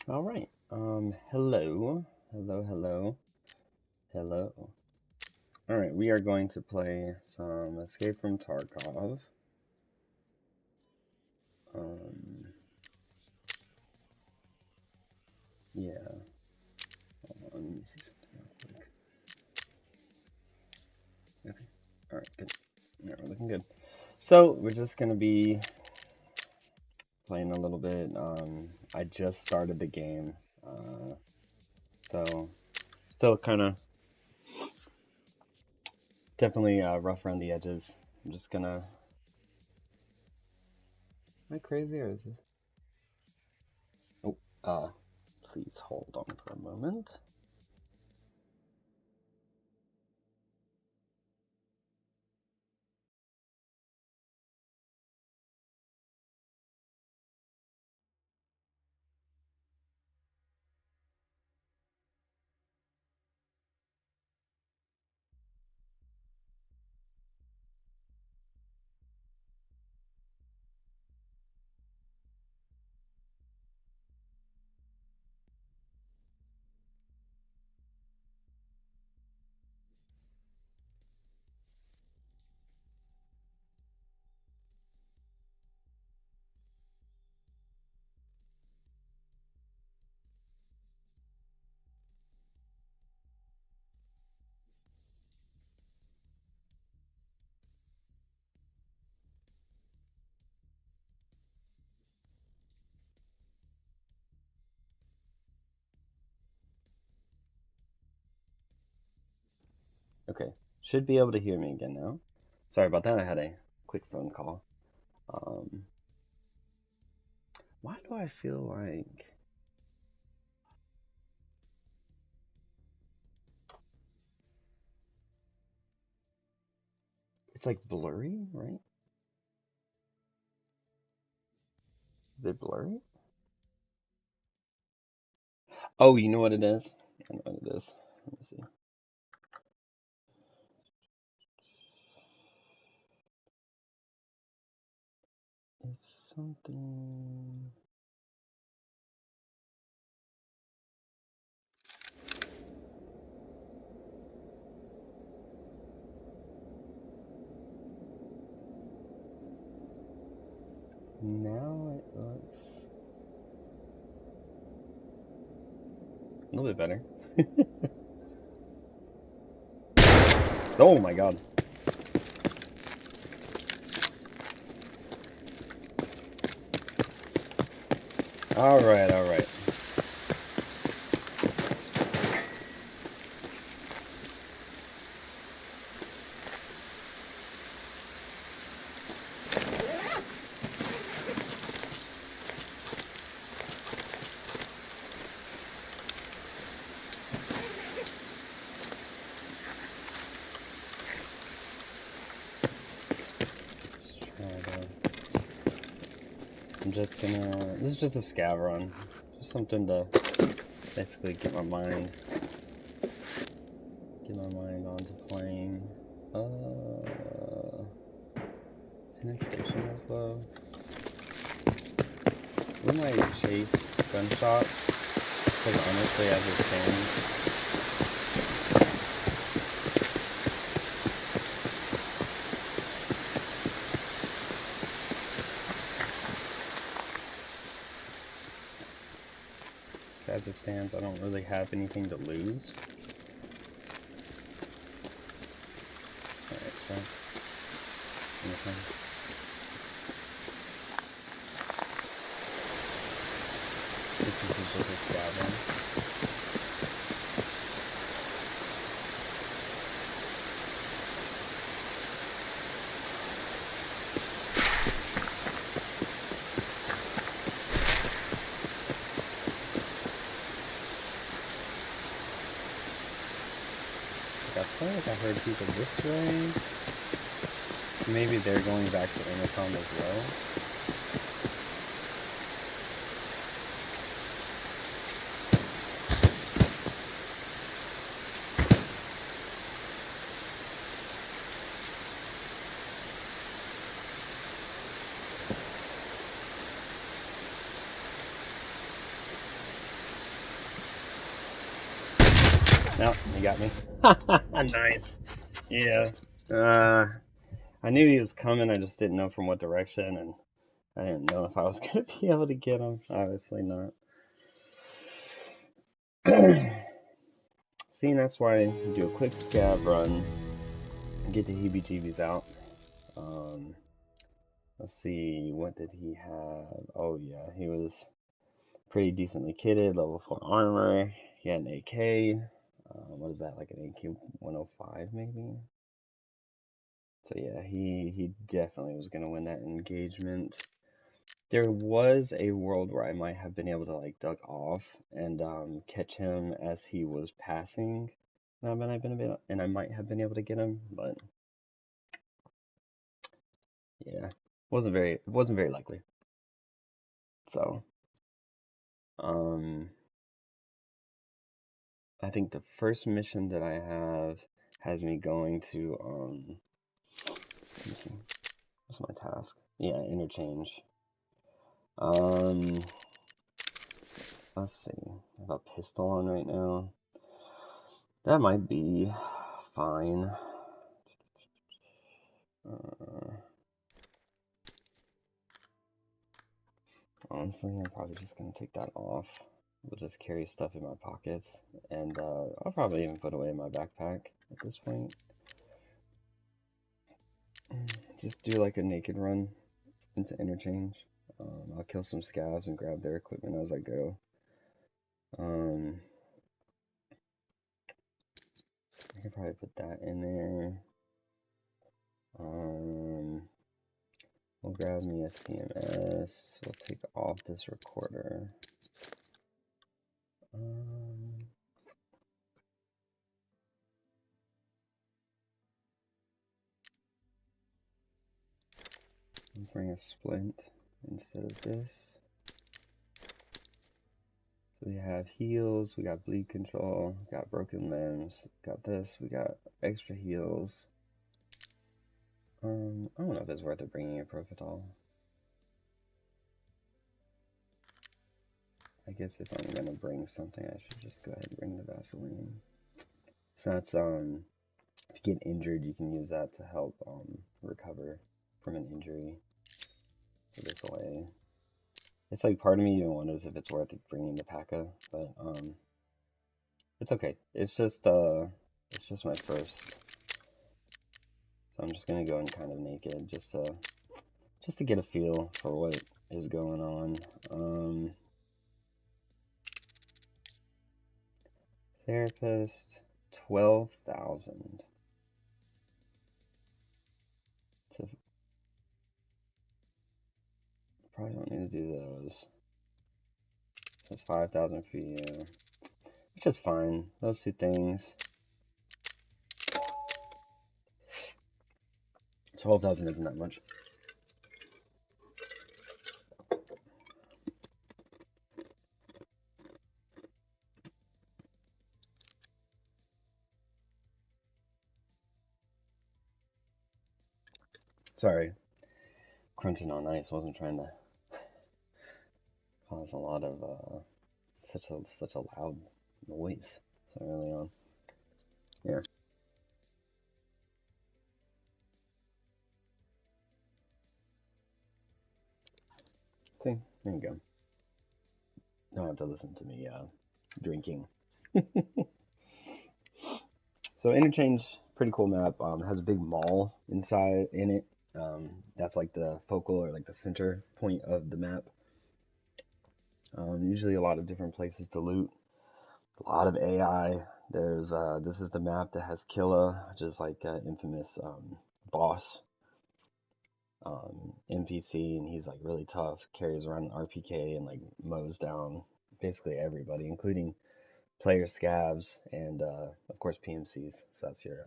All right. Hello. Hello, hello. Hello. All right, we are going to play some Escape from Tarkov. Um, yeah. Hold on, let me see something real quick. Okay. All right, good. All right, we're looking good. So we're just gonna be playing a little bit. I just started the game, so still kind of definitely rough around the edges. I'm just gonna. Am I crazy or is this? Oh, please hold on for a moment. Okay, should be able to hear me again now. Sorry about that, I had a quick phone call. Um, why do I feel like... It's like blurry, right? Is it blurry? Oh, you know what it is? I know what it is. Let me see. It's something... Now it looks a little bit better. Oh my god. Alright, alright. I'm just gonna... This is just a scav run. Just something to basically get my mind onto playing. Penetration is low. We might chase gunshots, because honestly, as it stands, I don't really have anything to lose. Alright, so... Anything. This is just a scav run. I feel like I heard people this way. Maybe they're going back to intercom as well. No, he got me. Nice. Yeah. I knew he was coming. I just didn't know from what direction, and I didn't know if I was gonna be able to get him. Obviously not. See, that's why you do a quick scav run, get the heebie-jeebies out. Um, let's see, what did he have? Oh yeah, he was pretty decently kitted, level 4 armor. He had an AK. What is that, like an AK 105 maybe? So yeah, he definitely was gonna win that engagement. There was a world where I might have been able to like duck off and catch him as he was passing. And I might have been able to get him, but yeah, it wasn't very likely. So um, I think the first mission that I have has me going to let me see, what's my task? Yeah, interchange. Um, let's see, I have a pistol on right now. That might be fine. Uh, Honestly, I'm probably just gonna take that off. We'll just carry stuff in my pockets, and I'll probably even put away in my backpack at this point. Just do like a naked run into interchange. I'll kill some scavs and grab their equipment as I go. Um, I could probably put that in there. We'll grab me a CMS. We'll take off this recorder. Um, bring a splint instead of this. So we have heals, we got bleed control, we got broken limbs, we got this, we got extra heals. I don't know if it's worth it bringing a Profital. I guess if I'm gonna bring something, I should just go ahead and bring the Vaseline. So that's, if you get injured, you can use that to help, recover from an injury. Put this away. It's like part of me even wonders if it's worth it bringing the P.A.K.A., but, it's okay. It's just my first. So I'm just gonna go in kind of naked, just to get a feel for what is going on. Therapist, 12,000. So probably don't need to do those. So it's 5,000 for you, which is fine. Those two things. 12,000 isn't that much. Sorry, crunching on ice. Wasn't trying to cause a lot of such a loud noise so early on. Yeah. See, there you go. Don't have to listen to me drinking. So Interchange, pretty cool map. Has a big mall inside in it. That's like the focal or like the center point of the map. Usually a lot of different places to loot. A lot of AI. There's this is the map that has Killa, which is like an infamous boss NPC, and he's like really tough. Carries around an RPK and like mows down basically everybody, including player scavs and of course PMCs. So that's your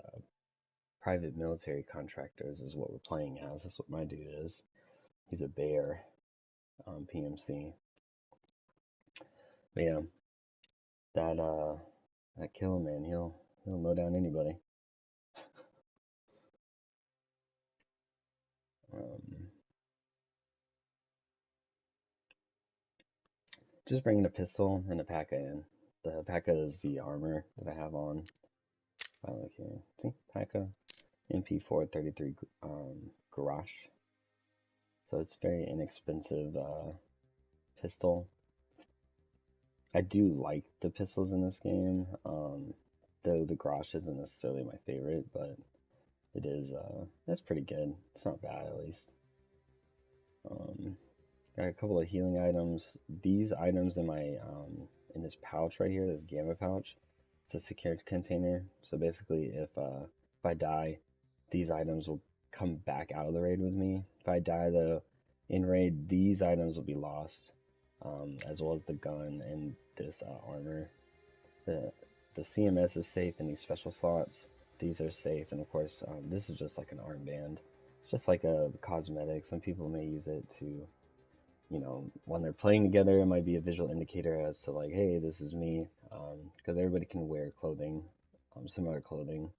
private military contractors is what we're playing as. That's what my dude is. He's a bear PMC. But yeah, that killer man, he'll mow down anybody. Um, just bringing a pistol and a P.A.K.A. in. The P.E.K.K.A is the armor that I have on. If I look here, see P.E.K.K.A MP433 Garage. So it's very inexpensive pistol. I do like the pistols in this game, though the Garage isn't necessarily my favorite, but it is it's pretty good. It's not bad at least. Got a couple of healing items. These items in my in this pouch right here, this gamma pouch, it's a secure container. So basically, if I die, these items will come back out of the raid with me. If I die though in raid, these items will be lost, as well as the gun and this armor. The the CMS is safe in these special slots. These are safe, and of course, this is just like an armband, just like a cosmetic. Some people may use it to, you know, when they're playing together, it might be a visual indicator as to like, hey, this is me, because everybody can wear clothing, similar clothing,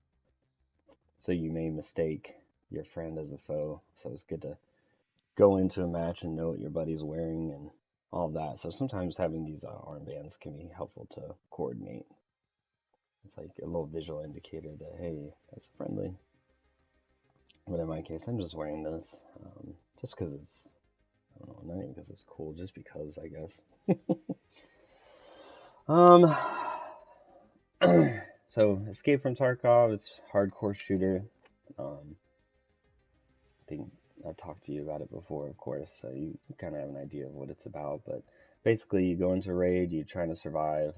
so you may mistake your friend as a foe. So it's good to go into a match and know what your buddy's wearing and all of that. So sometimes having these armbands can be helpful to coordinate. It's like a little visual indicator that, hey, that's friendly. But in my case, I'm just wearing this, just because it's, I don't know, not even because it's cool, just because, I guess. Um, so Escape from Tarkov, it's hardcore shooter. I think I've talked to you about it before, of course, so you kind of have an idea of what it's about. But basically, you go into a raid, you're trying to survive,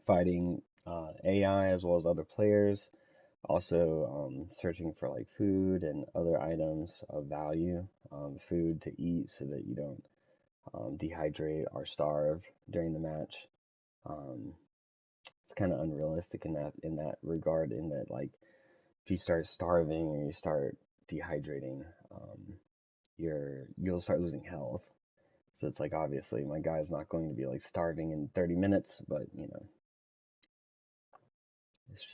fighting AI as well as other players. Also, searching for like food and other items of value, food to eat so that you don't dehydrate or starve during the match. Um, it's kind of unrealistic in that regard, in that like if you start starving or you start dehydrating, you'll start losing health. So it's like obviously my guy's not going to be like starving in 30 minutes, but you know, it's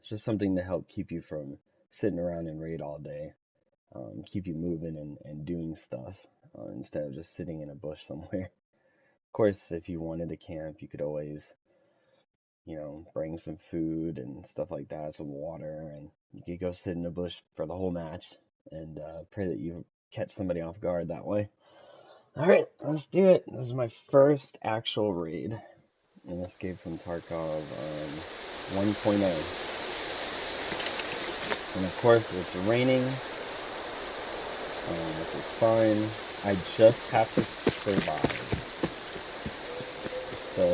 just something to help keep you from sitting around in raid all day, keep you moving and doing stuff, instead of just sitting in a bush somewhere. Of course, if you wanted to camp, you could always, you know, bring some food and stuff like that, some water, and you could go sit in a bush for the whole match and pray that you catch somebody off guard that way. All right, let's do it. This is my first actual raid in Escape from Tarkov 1.0. And of course, it's raining, which is fine. I just have to survive. So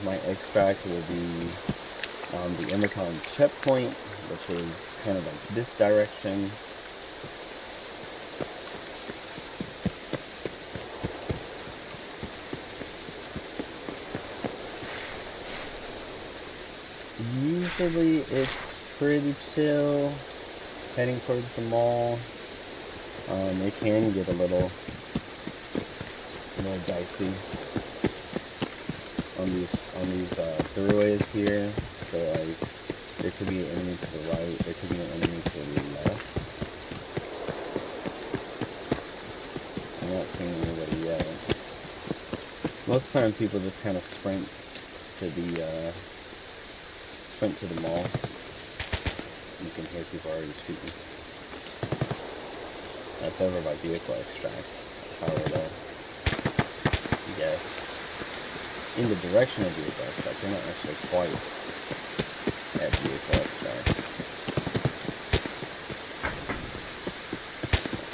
my extract will be on the Imicon checkpoint, which is kind of like this direction. Usually it's pretty chill, heading towards the mall. It can get a little dicey on these throughways here. So like there could be an enemy to the right, there could be an enemy to the left. I'm not seeing anybody yet. Most of the time people just kind of sprint to the mall. You can hear people already shooting. That's over by vehicle extract, if I were to guess. In the direction of vehicle extract, they're not actually quite at vehicle extract.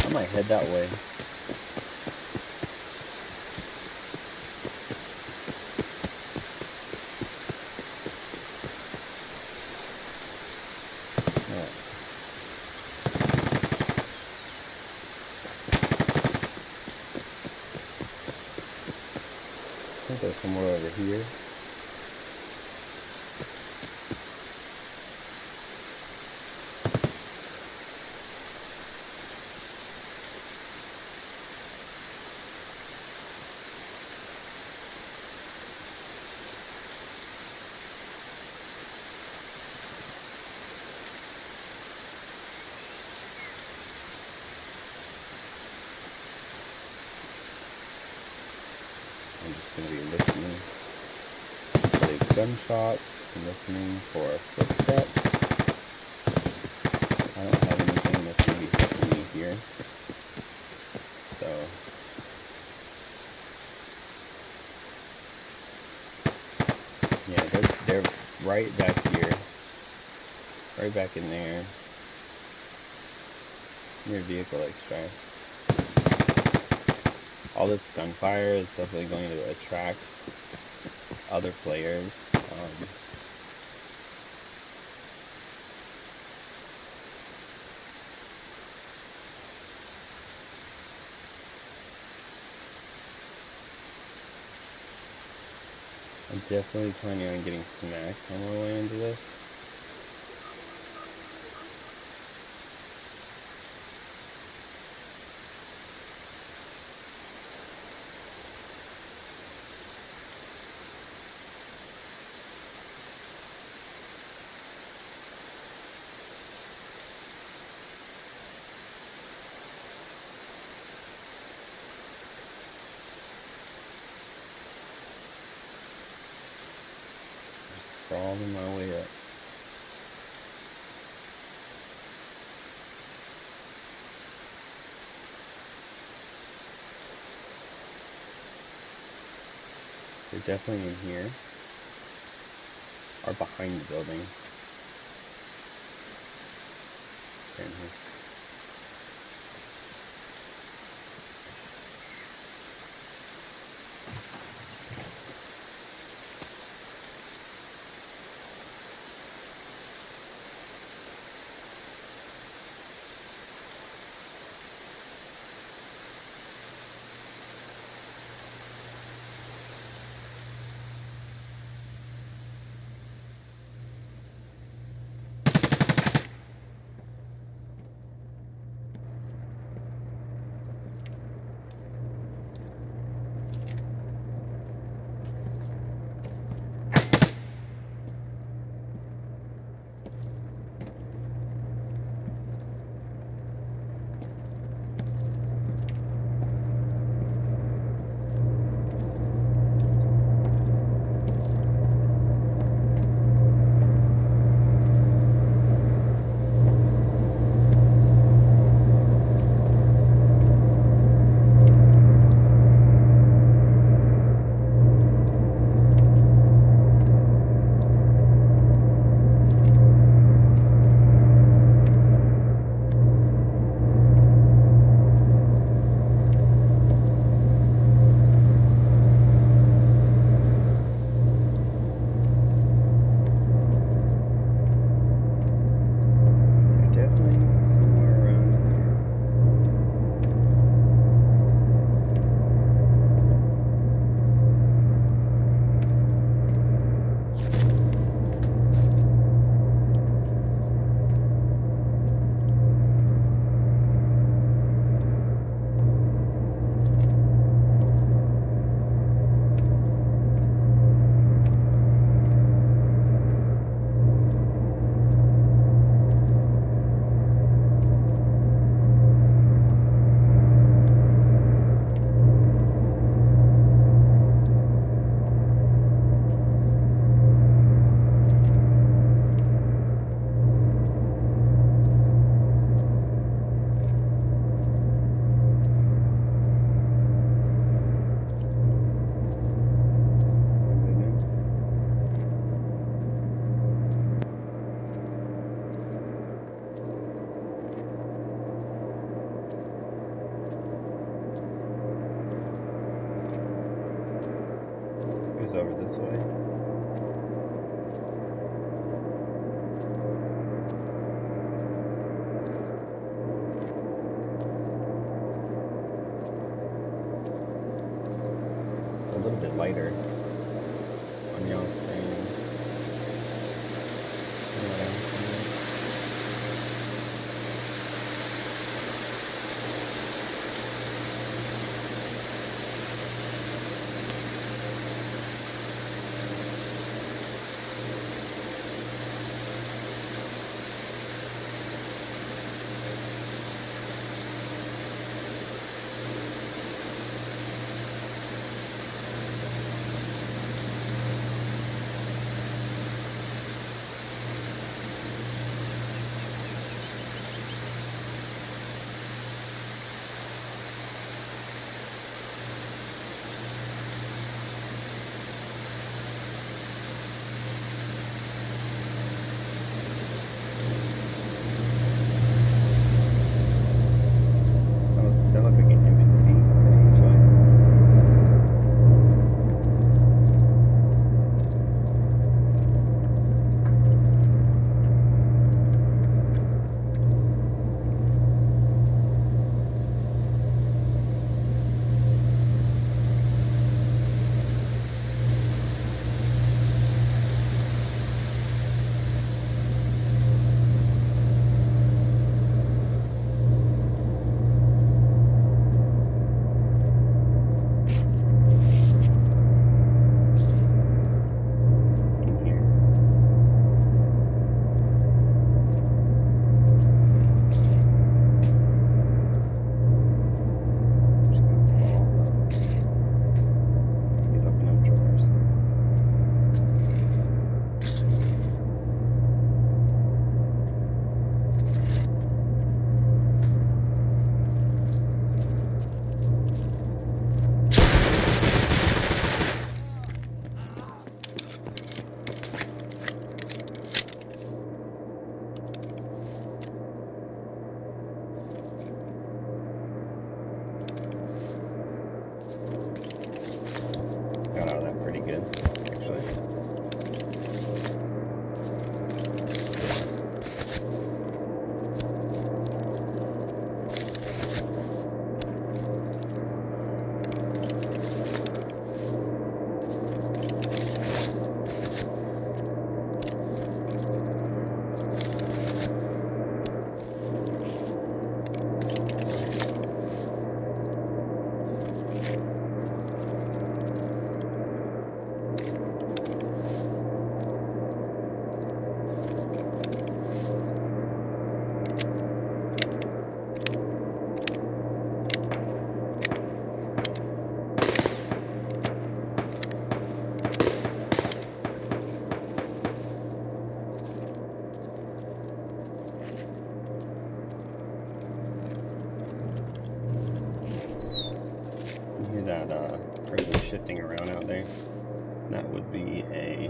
I might head that way. I think there's somewhere over here. I'm just going to be listening. like gunshots, listening for footsteps. I don't have anything that's going to be helping me here. So, yeah, they're right back here. Right back in there. Near vehicle extract. All this gunfire is definitely going to attract other players. I'm definitely planning on getting smacked on my way into this. Crawling my way up. They're definitely in here. Or behind the building. They're in here. Over this way. It's a little bit lighter on y'all's screen. good, actually. That person shifting around out there. That would be a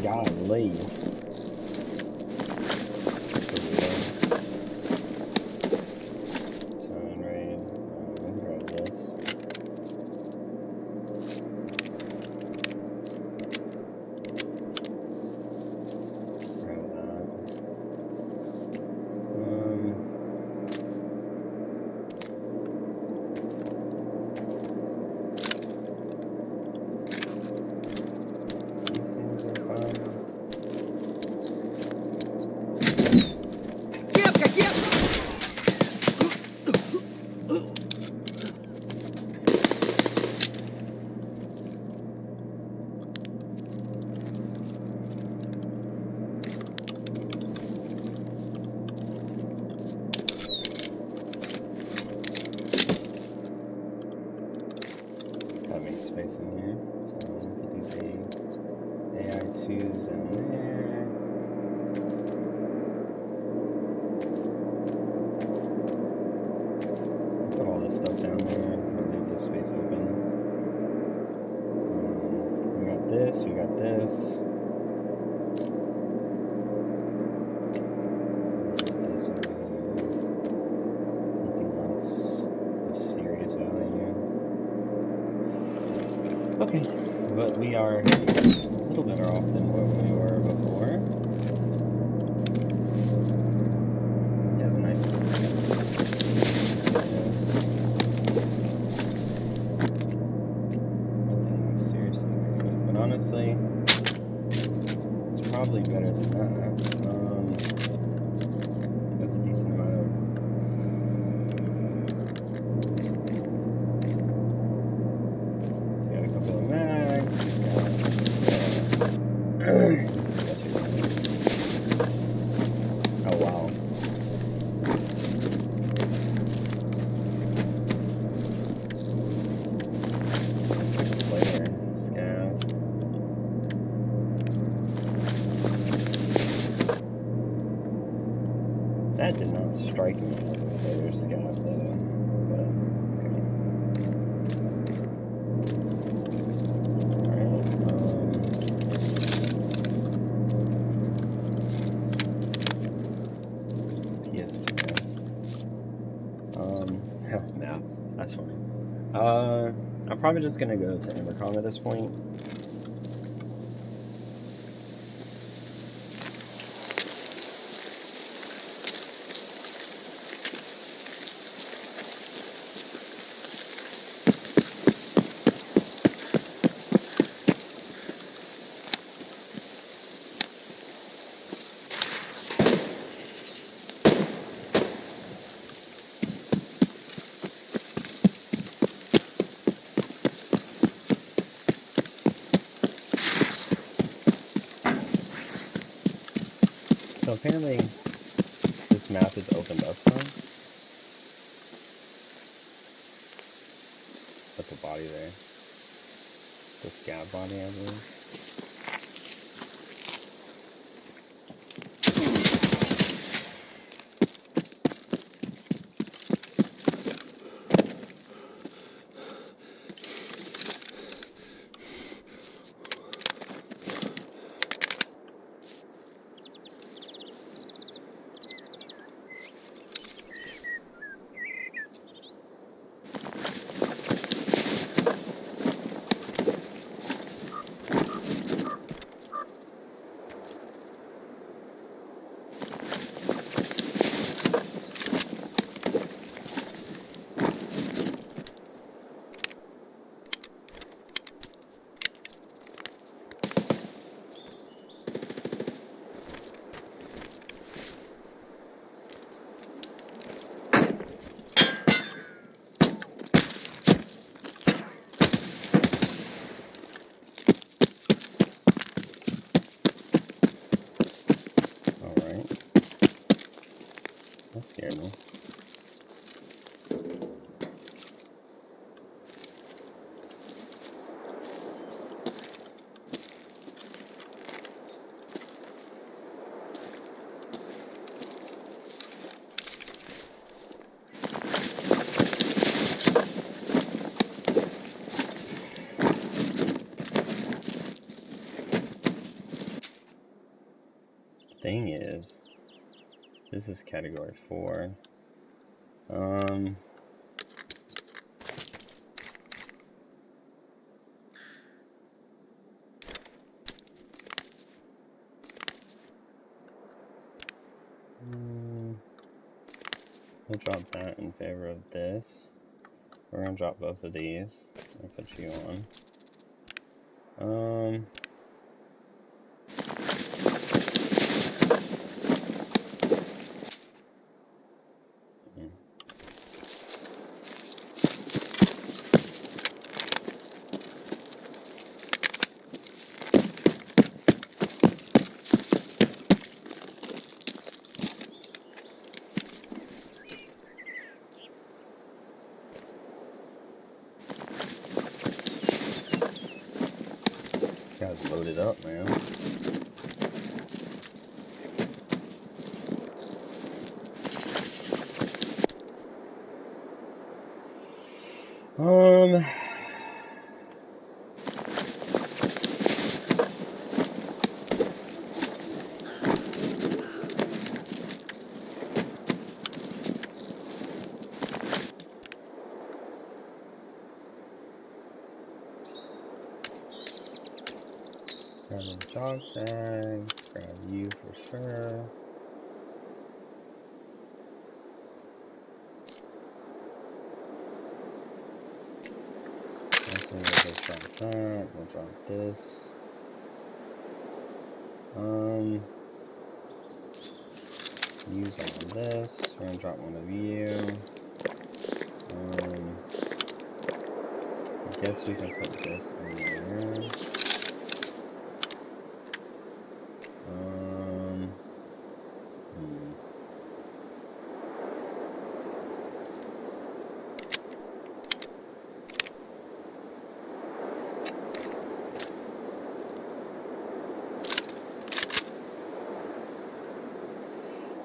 golly. Space in here, so put these AI2s in there. Put all this stuff down there. I'll leave this space open. We got this. We got this. This over here. Nothing else of serious value. Okay, but we are a little better off than what we were before. He has a nice... nothing seriously great, but honestly, it's probably better than that. That's a decent amount of... Oh wow. Looks like a player. Scav. That did not strike me as a player scav though. But okay. No, that's fine. I'm probably just gonna go to Intercom at this point. So apparently this map is opened up some. Put the body there. The scav body, I believe. That scared me. Thing is, this is category 4. We'll drop that in favor of this. We're gonna drop both of these. I'll put you on. Guy's loaded up, man. Grab the dog tags, grab you for sure. We'll drop that, we'll drop this. Use all of this, we're gonna drop one of you. I guess we can put this in there.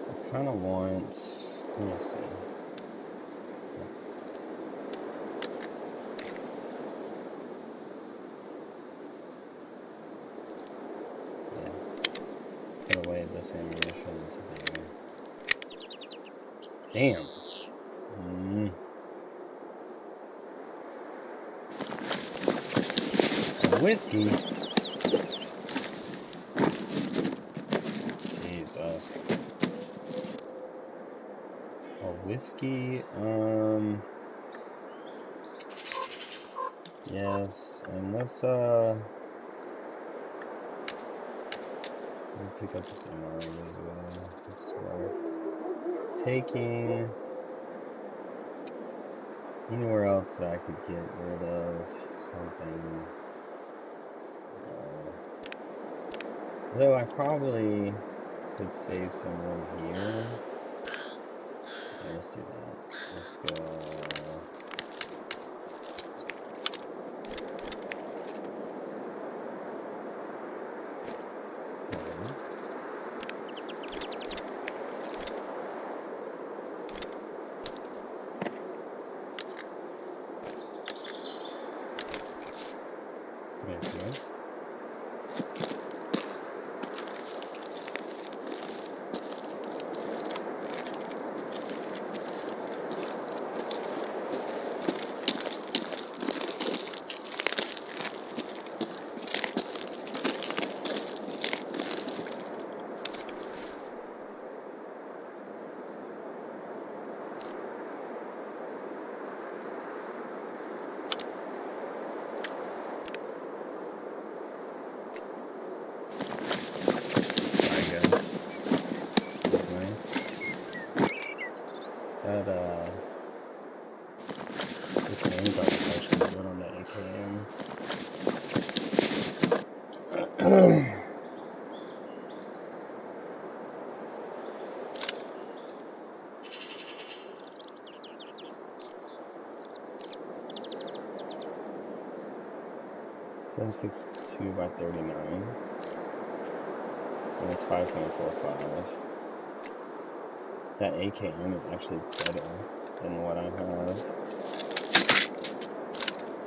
I kind of want, let me see. Yeah, put away this ammunition into there. Damn. A whiskey. Jesus. A whiskey, yes, and let's, we'll pick up this MRE as well. It's worth taking. Anywhere else that I could get rid of something. Though I probably Could save some room here. Yeah, let's do that. Let's go. Let's go here. 762 by 39. And it's 5.45. That AKM is actually better than what I have,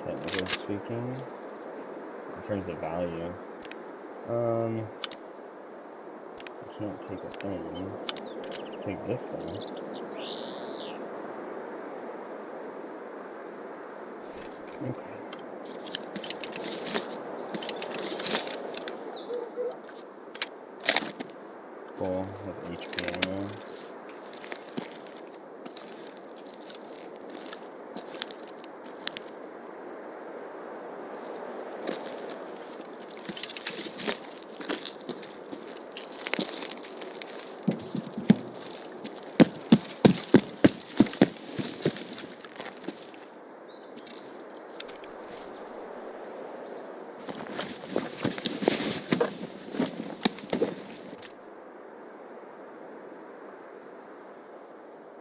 technically speaking, in terms of value. I can't take a thing. Take this thing. Okay. Full, has HP ammo.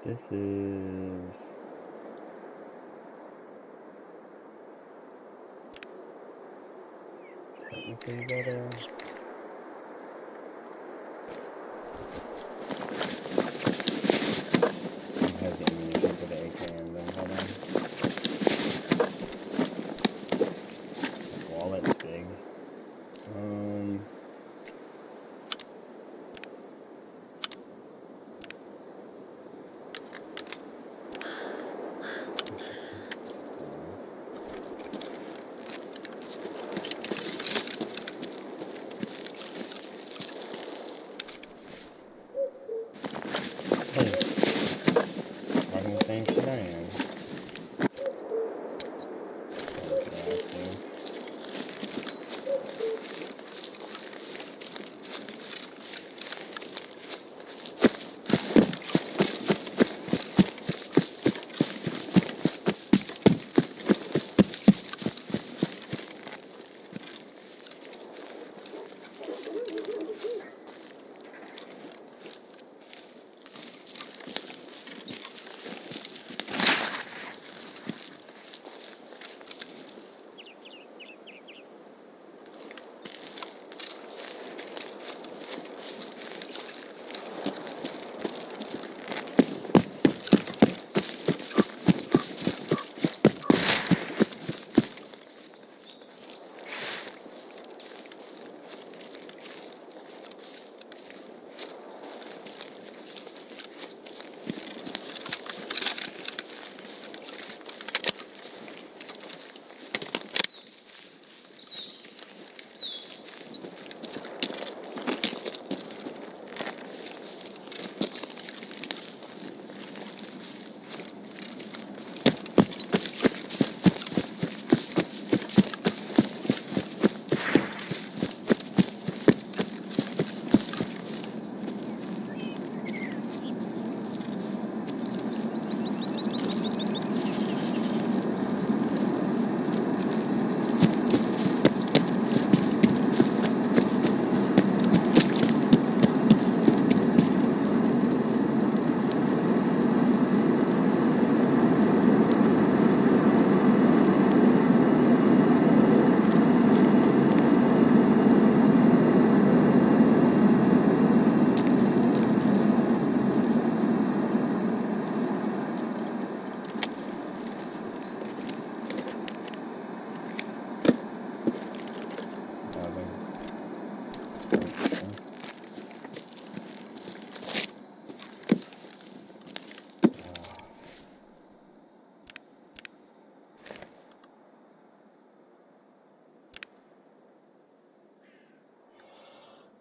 This is technically better. It has ammunition for the AKM then, hold on. Wallet's big. Same shit I am.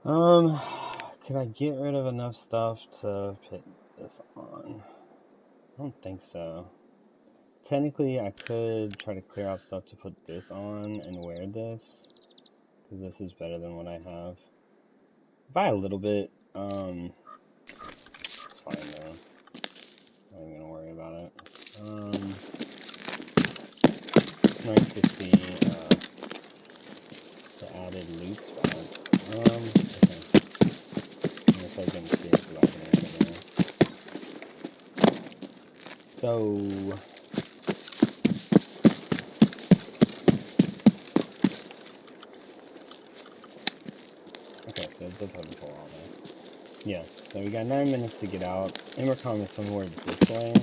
Could I get rid of enough stuff to put this on? I don't think so. Technically, I could try to clear out stuff to put this on and wear this, because this is better than what I have. By a little bit, it's fine though. Not even gonna worry about it. It's nice to see the added loot spots. Okay. I guess I can see it's about to end there. So okay, so it does have a full auto. Yeah, so we got 9 minutes to get out. Intercom is somewhere this way.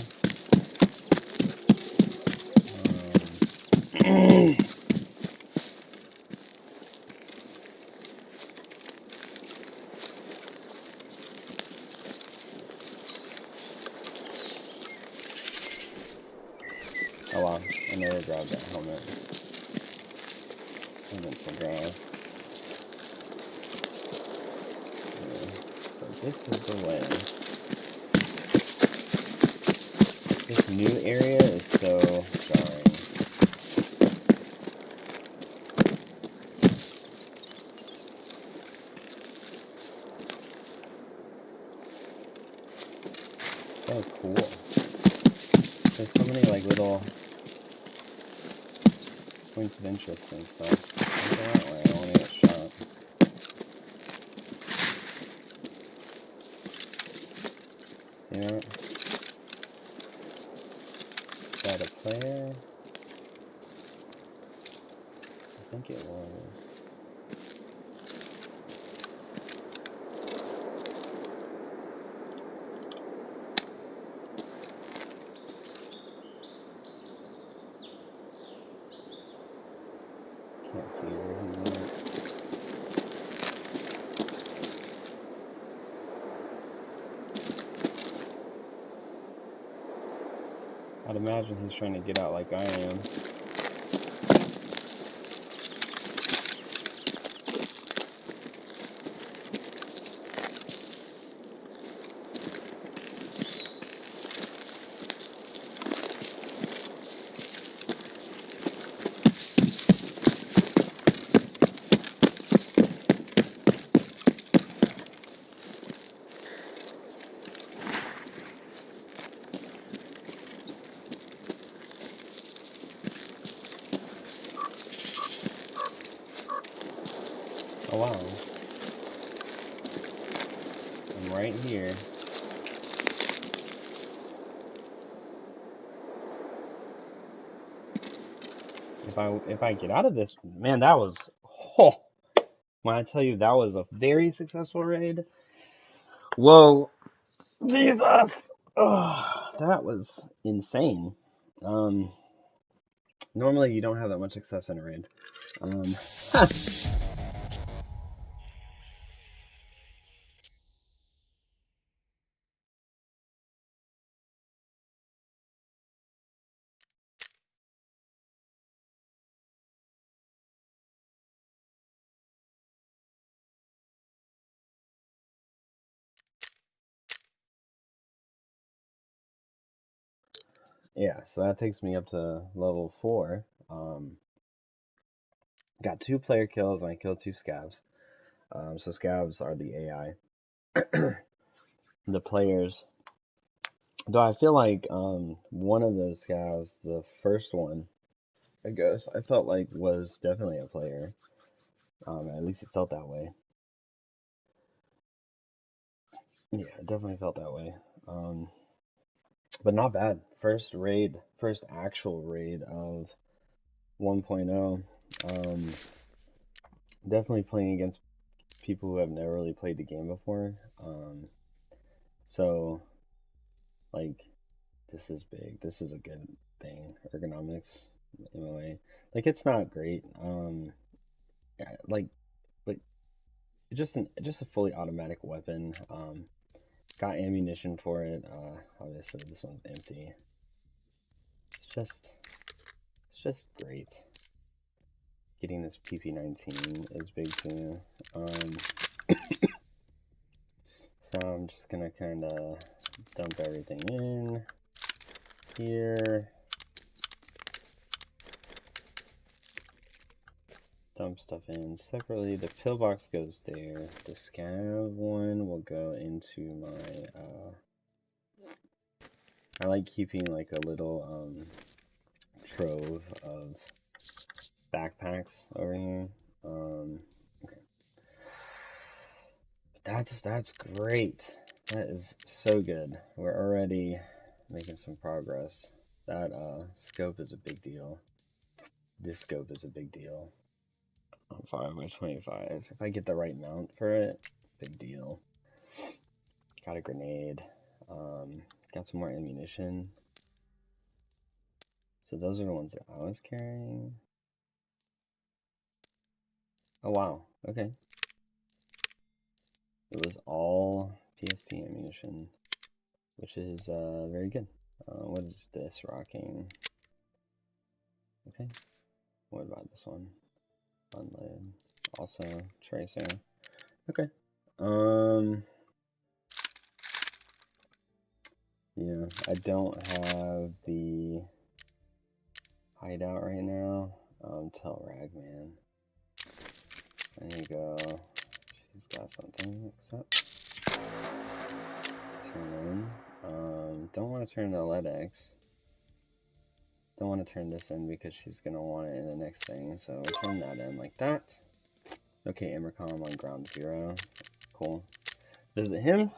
Oh wow, I never grabbed that helmet. Against the drive. Yeah. So this is the way. This new area is so jarring. So cool. There's so many like little points of interest and stuff. I'll go that way, I don't want to get shot. See that? Is that a player? I think it was. Can't see where he went. I'd imagine he's trying to get out like I am. Oh wow. I'm right here. If I get out of this, man, that was when I tell you that was a very successful raid. Whoa, Jesus! That was insane. Normally you don't have that much success in a raid. Yeah, so that takes me up to level 4. Got 2 player kills and I killed 2 scavs. So scavs are the AI. The players. Though I feel like one of those scavs, the first one, I guess, I felt like was definitely a player. At least it felt that way. Yeah, it definitely felt that way. But not bad. First actual raid of 1.0. Definitely playing against people who have never really played the game before. So, like, this is big. This is a good thing. Ergonomics, MOA. Like, it's not great. Yeah, like, but just a fully automatic weapon. Got ammunition for it. Obviously this one's empty. It's just great. Getting this PP19 is big too. So I'm just gonna kind of dump everything in here. Dump stuff in separately. The pillbox goes there. The scav one will go into my, I like keeping like a little, trove of backpacks over here. Okay. That's great. That is so good. We're already making some progress. That, scope is a big deal. This scope is a big deal. On 5x25. If I get the right mount for it, big deal. Got a grenade. Got some more ammunition. So those are the ones that I was carrying. Oh wow, okay. It was all PST ammunition, which is very good. What is this rocking? Okay. What about this one? Unleaded. Also tracer. Okay. Yeah, I don't have the hideout right now. Tell Ragman. There you go. She's got something. Accept. Turn in. Don't want to turn the LEDX. Don't want to turn this in because she's gonna want it in the next thing. So we'll turn that in like that. Okay, Emercom on ground 0. Cool. Visit him.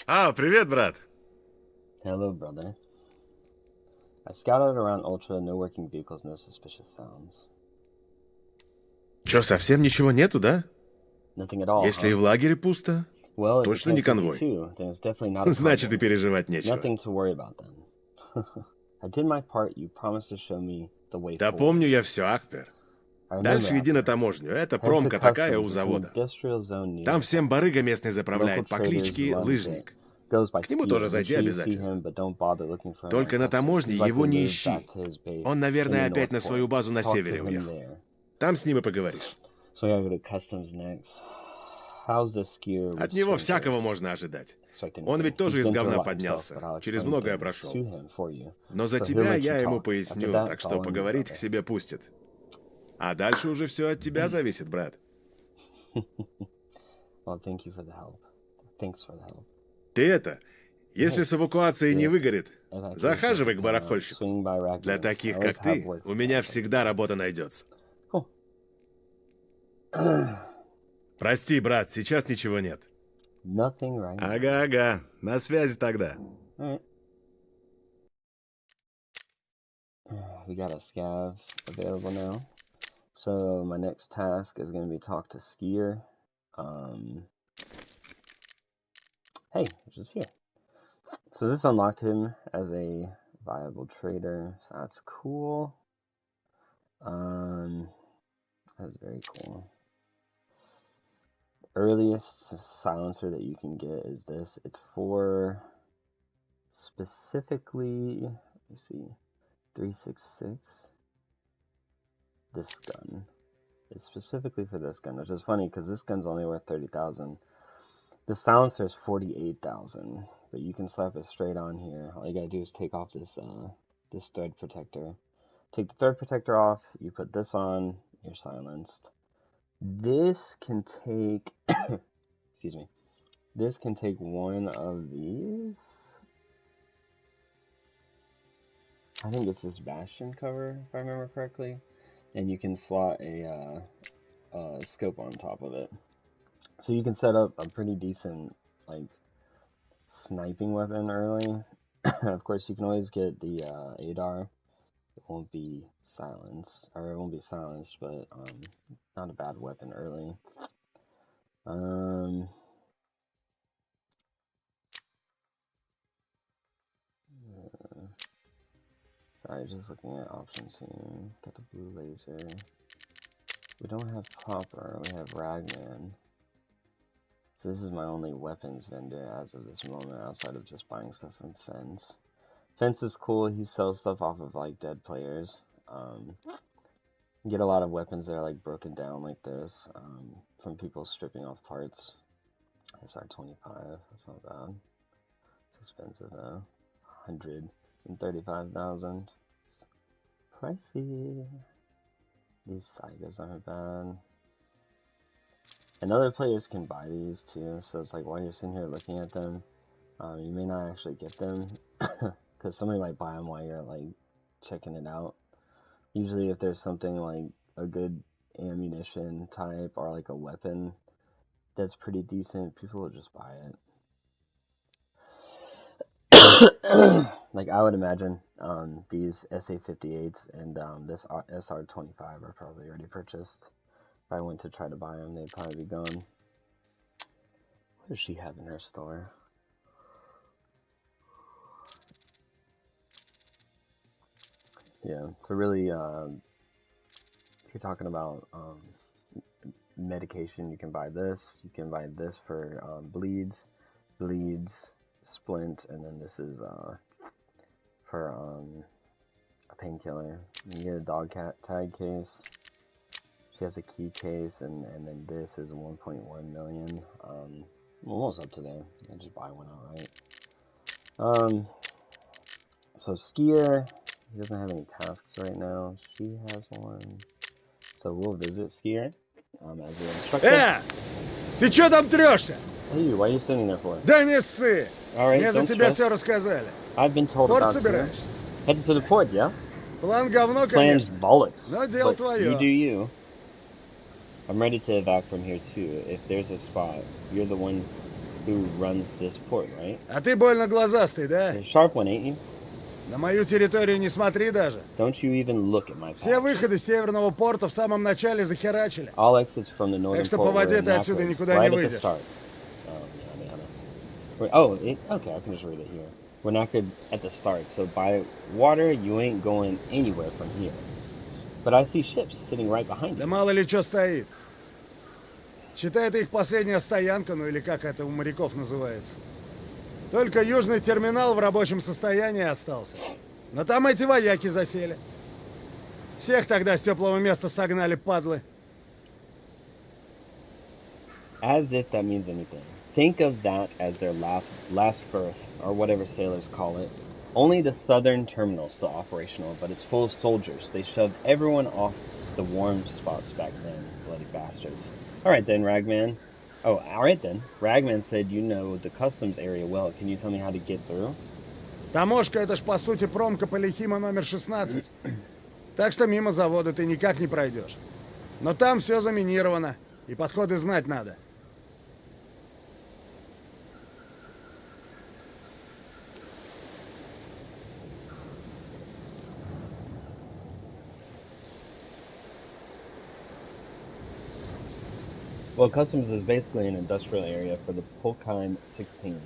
А, привет, брат. Hello, brother. I scouted around Ultra. No working vehicles, no suspicious sounds. Чё, совсем ничего нету, да? Nothing at all, Если и huh? в лагере пусто, Well, if you точно не can't sleep at конвой. 2, then it's definitely not a Значит, и convoy. переживать нечего. Nothing to worry about then. I did my part. You promised to show me the way Да forward. помню я все, Акпер. I remember, Дальше иди на Akbar. таможню. Это Head to промка такая у customs. It's an завода. industrial zone near Там the всем top. барыга местный Local заправляет по traders кличке runs it. Лыжник. Goes by К нему Skier. тоже Make зайди sure you see обязательно. him, but don't bother looking for him Только at на customs. таможне He's его likely не moved ищи. back to his base Он, in наверное, the опять на North свою Port. базу на Talk to севере him уехал. there. Там с ним и поговоришь. So I gotta go to customs next. How's the Skier with От него strangers? всякого можно ожидать. Expect Он anything. ведь He's тоже из been through a говна lot himself, but поднялся. I'll Через explain многое things прошел. to him for you. Но за So he'll тебя let you я ему talk. After поясню, that, так it's что all on you, поговорить к brother. себе пустит. А дальше уже все от тебя зависит, брат. Well, thank you for the help. Thanks for the help. Ты это, если с эвакуацией не выгорит, захаживай к барахольщику. Swing by Ragman's. Для I таких, always как have ты, work у for меня guys like всегда you. работа найдется. Cool. Прости, брат, сейчас ничего нет. Nothing right now. Ага, на связи тогда. Alright. We got a scav available now. So my next task is going to be talk to Skier. Hey, which is here. So this unlocked him as a viable trader. So that's cool. That's very cool. Earliest silencer that you can get is this. It's for specifically, let me see, 366. This gun. It's specifically for this gun, which is funny because this gun's only worth 30,000. The silencer is 48,000, but you can slap it straight on here. All you gotta do is take off this this thread protector. Take the thread protector off. You put this on. You're silenced. This can take, excuse me. This can take one of these. I think it's this Bastion cover, if I remember correctly, and you can slot a scope on top of it. So you can set up a pretty decent, like, sniping weapon early. Of course, you can always get the ADAR. It won't be silenced, or it won't be silenced, but not a bad weapon early. Sorry, just looking at options here. Got the blue laser. We don't have Popper, we have Ragman. So this is my only weapons vendor as of this moment, outside of just buying stuff from Fence. Fence is cool, he sells stuff off of like dead players. You get a lot of weapons that are like broken down like this, from people stripping off parts. SR-25, that's not bad. It's expensive though. 135,000. Pricey. These Saigas aren't bad. And other players can buy these too, so it's like while you're sitting here looking at them, you may not actually get them, because somebody might buy them while you're like checking it out. Usually if there's something like a good ammunition type or like a weapon that's pretty decent, people will just buy it. Like I would imagine these SA-58s and this SR-25 are probably already purchased. If I went to try to buy them, they'd probably be gone. What does she have in her store? Yeah, so really, if you're talking about medication, you can buy this. You can buy this for bleeds, splint, and then this is for a painkiller. You get a dog cat tag case. She has a key case, and then this is 1.1 million. Almost up to there. I just buy one outright. So skier, he doesn't have any tasks right now. She has one. So we'll visit skier as we're instructed. Ты чё там трёшься? Hey, why are you sitting there for? Да не ссы! Alright, Мне за don't тебя stress. все рассказали. I've been told Порт about you. собираешься? Headed to the port, yeah? План говно, Plan's конечно. bollocks. Но дело But you твое. do you. I'm ready to evac from here too. If there's a spot, you're the one who runs this port, right? А ты больно глазастый, да? You're a sharp one, ain't you? На мою территорию не смотри даже. Don't you even look at my Все patch. выходы с северного порта в самом начале захерачили. All exits from the northern Так что port по воде were ты отсюда knackered никуда right не at the выйдешь. start. Oh, okay, I can just read it here. We're knackered at the start, so by water, you ain't going anywhere from here. But I see ships sitting right behind Да you. мало ли что стоит. Считай, это их последняя стоянка, ну или как это у моряков называется. Только южный терминал в рабочем состоянии остался. Но там эти вояки засели. Всех тогда с теплого места согнали, падлы. As if that means anything. Think of that as their last berth, or whatever sailors call it. Only the southern terminal is still operational, but it's full of soldiers. They shoved everyone off the warm spots back then, bloody bastards. Alright then, Ragman. Oh, alright then. Ragman said you know the customs area well. Can you tell me how to get through? Таможка — это ж по сути промка Полихима номер 16. Так что мимо завода ты никак не пройдешь. Но там все заминировано, и подходы знать надо. Well, customs is basically an industrial area for the Polkheim 16.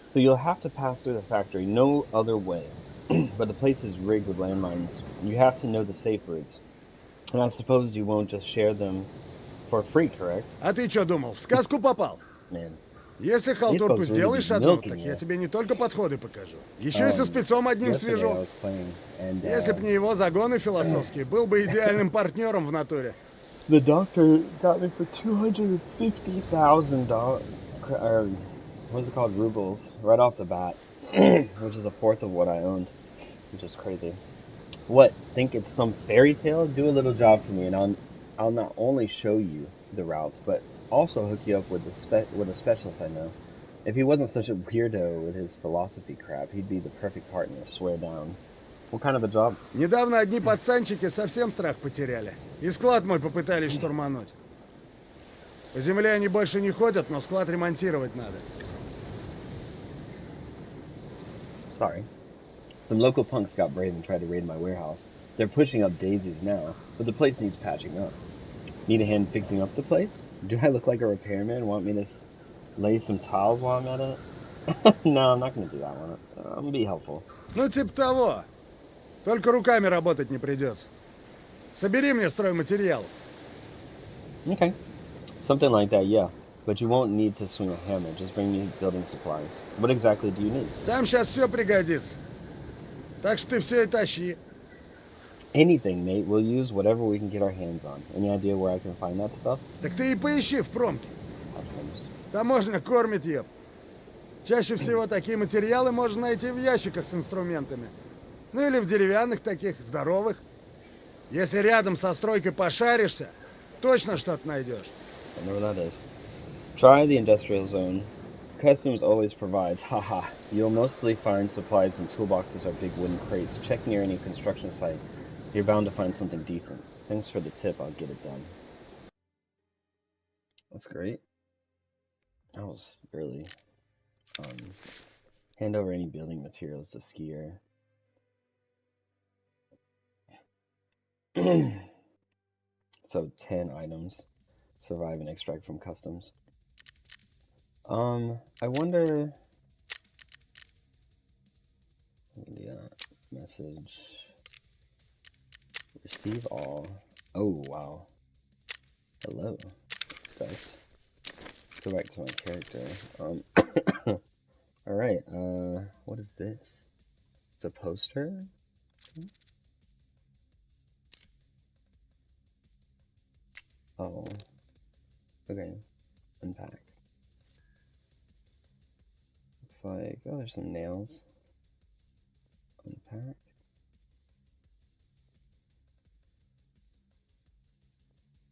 So you'll have to pass through the factory no other way. But the place is rigged with landmines. You have to know the safe routes. And I suppose you won't just share them for free, correct? А ты что думал, в сказку попал? Man. Если халтурку folks really сделаешь be одну, milking так you. я тебе не только подходы покажу. Еще и со спецом одним Yesterday I свяжу. was playing, and Если б не его загоны философские, был бы идеальным партнером в натуре. the doctor got me for $250,000, or what's it called, rubles, right off the bat, which is a fourth of what I owned, which is crazy. What? Think it's some fairy tale? Do a little job for me, and I'll not only show you the routes, but also hook you up with a specialist I know. If he wasn't such a weirdo with his philosophy crap, he'd be the perfect partner. Swear down. What kind of a job? Недавно одни пацанчики совсем страх потеряли. И склад мой попытались штурмануть. По земле они больше не ходят, но склад ремонтировать надо. Sorry. Some local punks got brave and tried to raid my warehouse. They're pushing up daisies now, but the place needs patching up. Need a hand fixing up the place? Do I look like a repairman? Want me to lay some tiles while I'm at it? No, I'm not gonna do that one. I'm gonna be helpful. Ну, типа того. Только руками работать не придется. Собери мне стройматериал. Okay. Something like that, yeah. But you won't need to swing a hammer. Just bring me building supplies. What exactly do you need? Там сейчас все пригодится. Так что ты все и тащи. Anything, mate. We'll use whatever we can get our hands on. Any idea where I can find that stuff? Так ты и поищи в промке. Customs. Таможня кормит ее. Чаще всего такие материалы можно найти в ящиках с инструментами. Ну или в деревянных таких, здоровых. Если рядом со стройкой пошаришься, точно что-то найдешь. I know where that is. Try the industrial zone. Customs always provides. Haha. You'll mostly find supplies in toolboxes or big wooden crates. Check near any construction site. You're bound to find something decent. Thanks for the tip. I'll get it done. That's great. That was really hand over any building materials to Skier. So 10 items. Survive and extract from customs. I wonder. Let me do that. Message. Receive all. Oh wow. Hello. Accept. Let's go back to my character. Alright, what is this? It's a poster? Oh. Okay. Unpack. Looks like, oh, there's some nails. Unpack.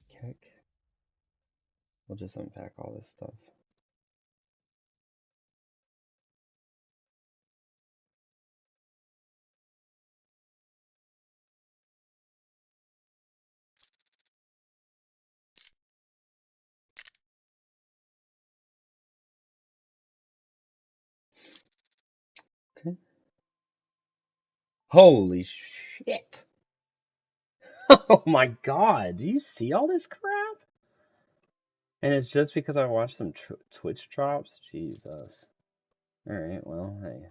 Kick. We'll just unpack all this stuff. Okay. Holy shit! Oh my god, do you see all this crap? And it's just because I watched some Twitch drops? Jesus. Alright, well, hey.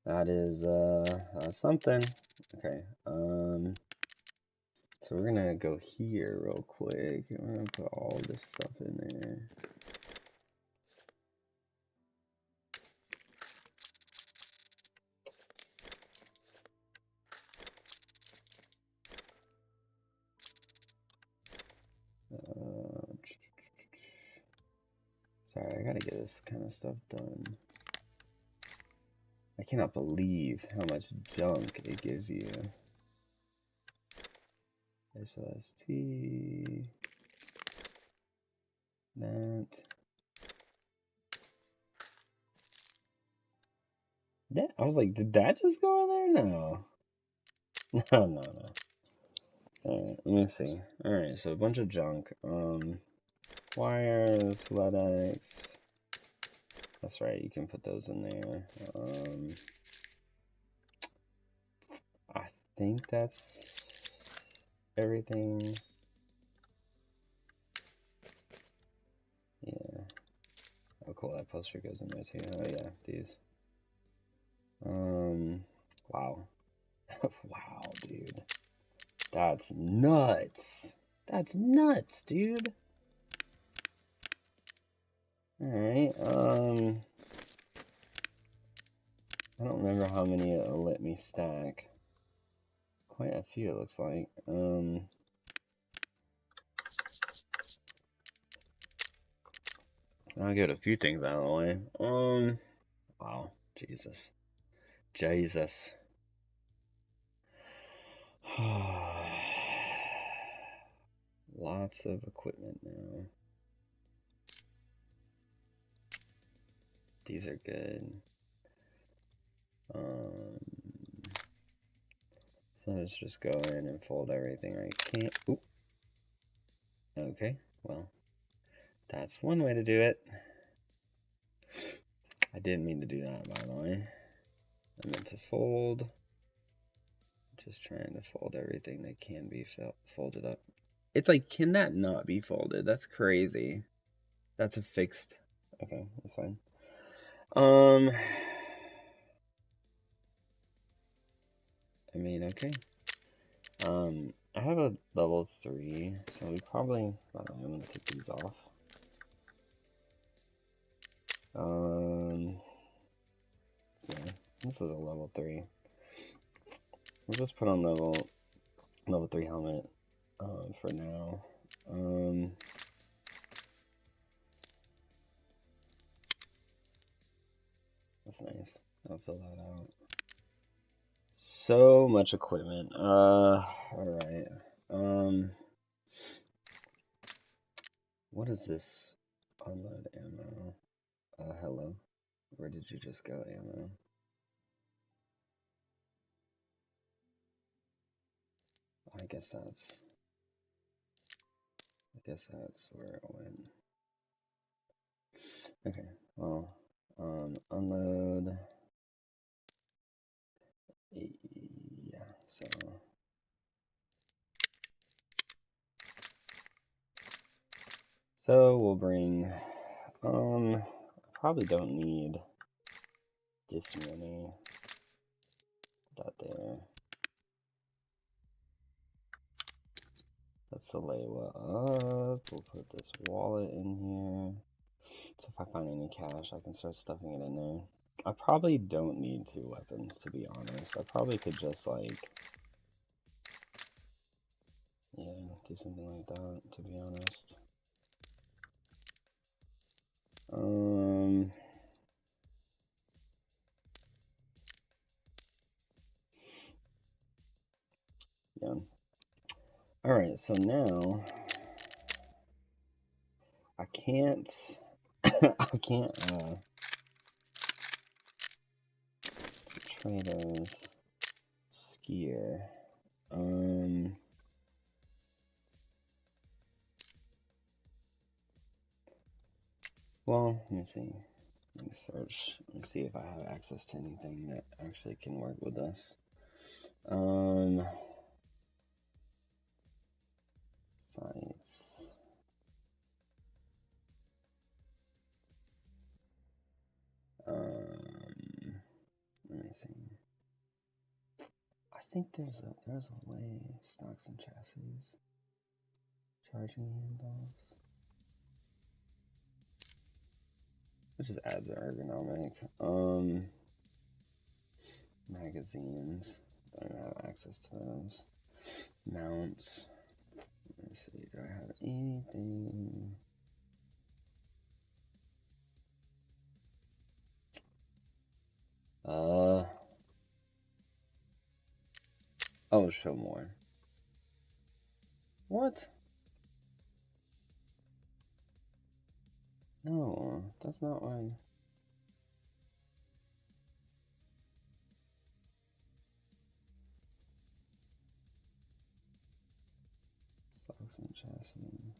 That is, something. Okay, so we're gonna go here real quick. We're gonna put all this stuff in there. Sorry, I gotta get this kind of stuff done. I cannot believe how much junk it gives you. SLST. That. That. I was like, did that just go in there? No. No, no, no. Alright, let me see. Alright, so a bunch of junk. Wires, LEDX. That's right, you can put those in there. I think that's everything. Yeah. Oh, cool, that poster goes in there too. Oh, yeah, these. Wow. Wow, dude. That's nuts. That's nuts, dude. Alright, I don't remember how many it'll let me stack. Quite a few, it looks like. I'll get a few things out of the way. Wow, Jesus. Jesus. Lots of equipment now. These are good. So let's just go in and fold everything I can. Oop. Okay, well, that's one way to do it. I didn't mean to do that, by the way. I meant to fold. Just trying to fold everything that can be folded up. It's like, can that not be folded? That's crazy. That's a fixed. Okay, that's fine. I mean, okay. I have a level 3, so we probably, I don't know, I'm gonna take these off. Yeah, this is a level 3. We'll just put on level 3 helmet for now. That's nice. I'll fill that out. So much equipment. Alright. What is this? Unload ammo. Hello. Where did you just go, ammo? I guess that's where it went. Okay, well, unload. Yeah, so we'll bring, probably don't need this many. That there. Let's lay up. We'll put this wallet in here. So if I find any cash, I can start stuffing it in there. I probably don't need 2 weapons, to be honest. I probably could just, like, yeah, do something like that, to be honest. Yeah. Alright, so now I can't I can't traders skier. Well, let me see. Let me search. Let me see if I have access to anything that actually can work with this. Sites. Let me see. I think there's a way. Stocks and chassis. Charging handles. It just adds ergonomic. Magazines. I don't have access to those. Mounts. Let me see. Do I have anything? Oh, show more. What? No, that's not why. Stocks and chassis.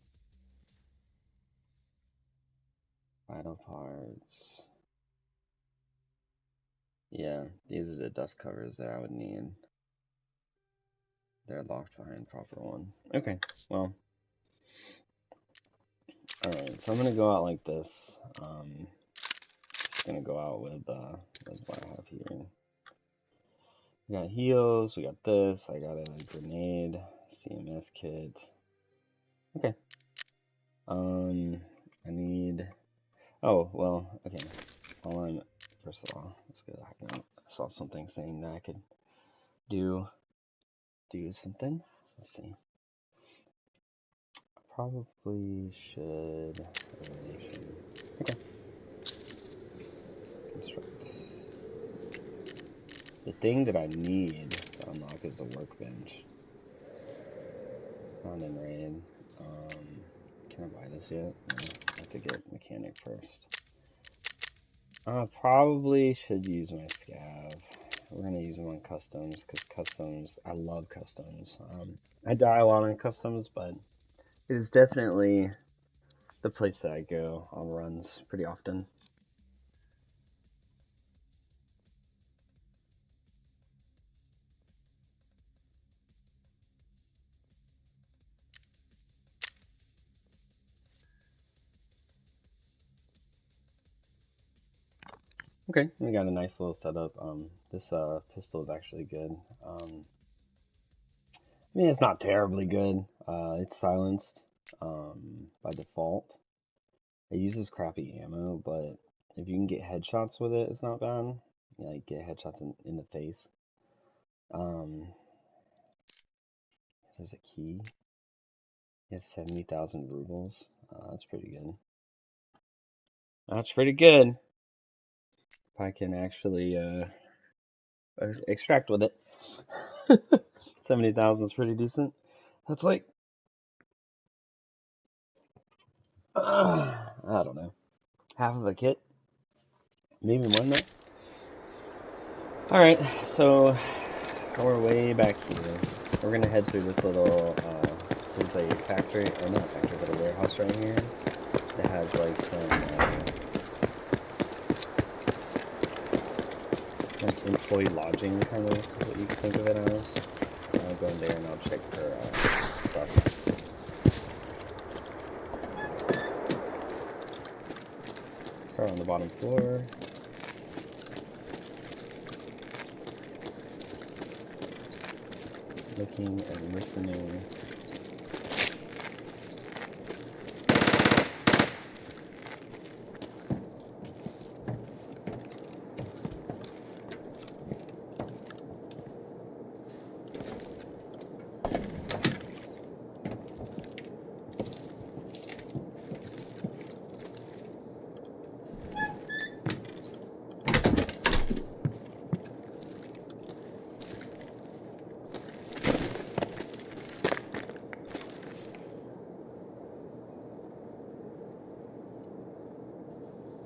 Vital parts. Yeah, these are the dust covers that I would need. They're locked behind proper one. Okay, well. Alright, so I'm gonna go out like this. Just gonna go out with what I have here. We got heals, we got this, I got a grenade, CMS kit. Okay. I need, oh, well, okay. First of all, let's go back. I saw something saying that I could do something. Let's see. Probably should. Okay. Construct. The thing that I need to unlock is the workbench. Found in raid. Can I buy this yet? No, I have to get mechanic first. Probably should use my scav. We're gonna use them on customs because customs. I love customs. I die a lot on customs, but it is definitely the place that I go on runs pretty often. Okay, we got a nice little setup. This pistol is actually good. I mean, it's not terribly good. It's silenced by default. It uses crappy ammo, but if you can get headshots with it, it's not bad. You, like, get headshots in the face. There's a key. He has 70,000 rubles. That's pretty good. That's pretty good. If I can actually extract with it. 70,000 is pretty decent. That's like, I don't know, half of a kit, maybe more than that. All right, so we're way back here. We're gonna head through this little, there's a factory, or not factory, but a warehouse right here that has like some, like employee lodging, kind of, is what you can think of it as. I'll go in there and I'll check for stuff. Start on the bottom floor. Looking and listening.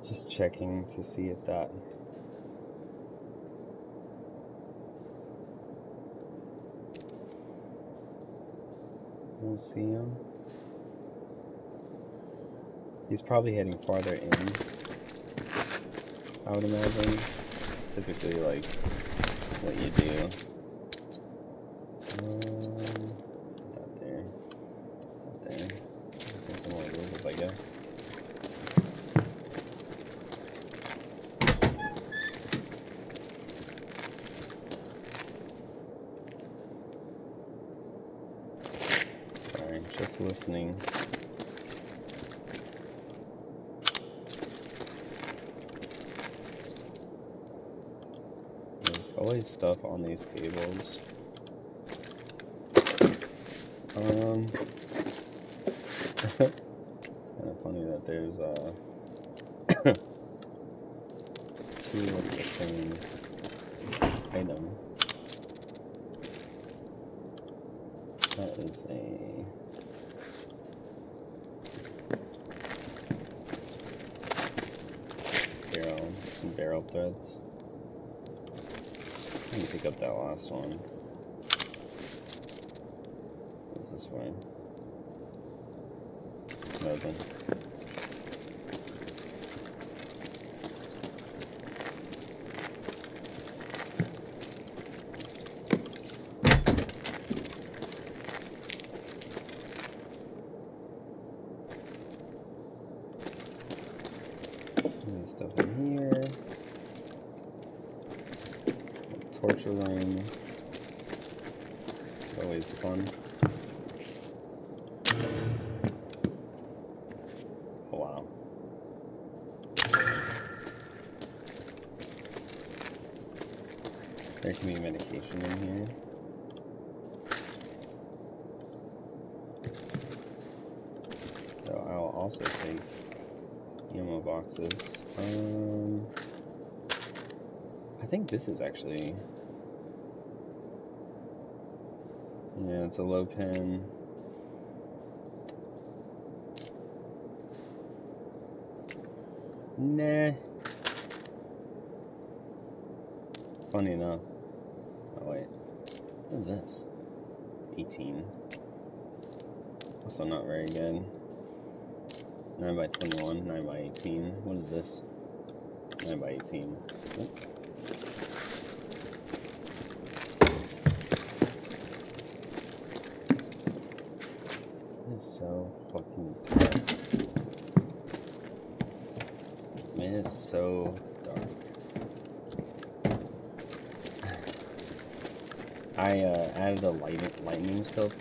Just checking to see if that we'll see him. He's probably heading farther in, I would imagine. It's typically like what you do. Not there. Not there. Take some more rubles, I guess. Sorry, just listening. There's always stuff on these tables. It's kind of funny that there's two of the same item. That is a barrel, some barrel threads. Let me pick up that last one. What's this way? Nothing. There's stuff in here. Torture room. It's always fun. Oh, wow. There can be medication in here. So I'll also take ammo boxes. I think this is actually, yeah, it's a low pen. Nah. Funny enough. Oh wait, what is this? 18. Also not very good. 9 by 21, 9 by 18. What is this? 9 by 18. Oop. It is so fucking dark. Man, it is so dark. I added a lightning filter,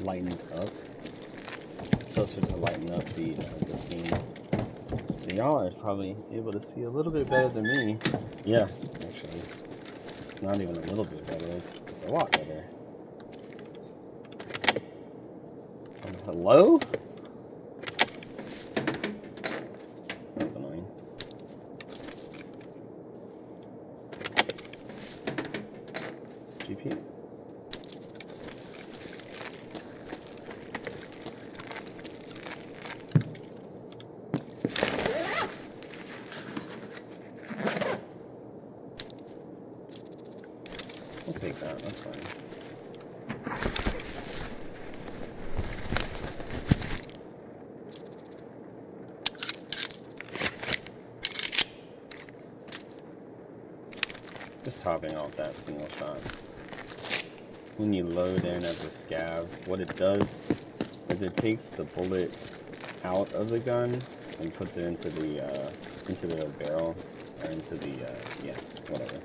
lightened up filter to lighten up the scene. So y'all are probably able to see a little bit better than me. Yeah, actually, it's not even a little bit better. It's a lot better. Hello? That's annoying. GP. I'll take that, that's fine. Just topping off that single shot. When you load in as a scav, what it does is it takes the bullet out of the gun and puts it into the barrel, or into the, yeah, whatever.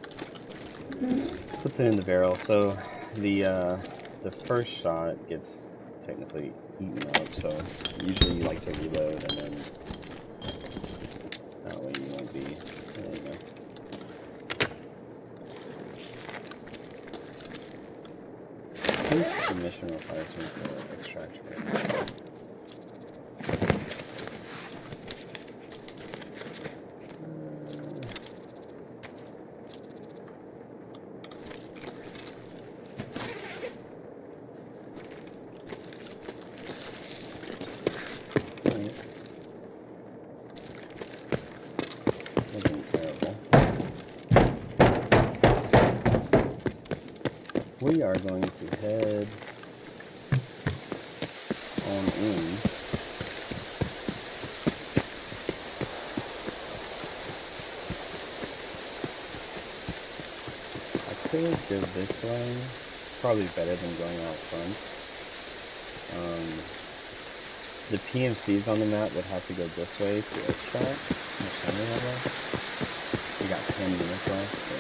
Puts it in the barrel, so the first shot gets technically eaten up, so usually you like to reload and then that way you won't be, there you go. I think the mission requires me to extract right. Wasn't terrible. We are going to head on in. I could go this way. Probably better than going out front. The PMCs on the map would have to go this way to extract. How much time do we have left? We got 10 minutes left, so...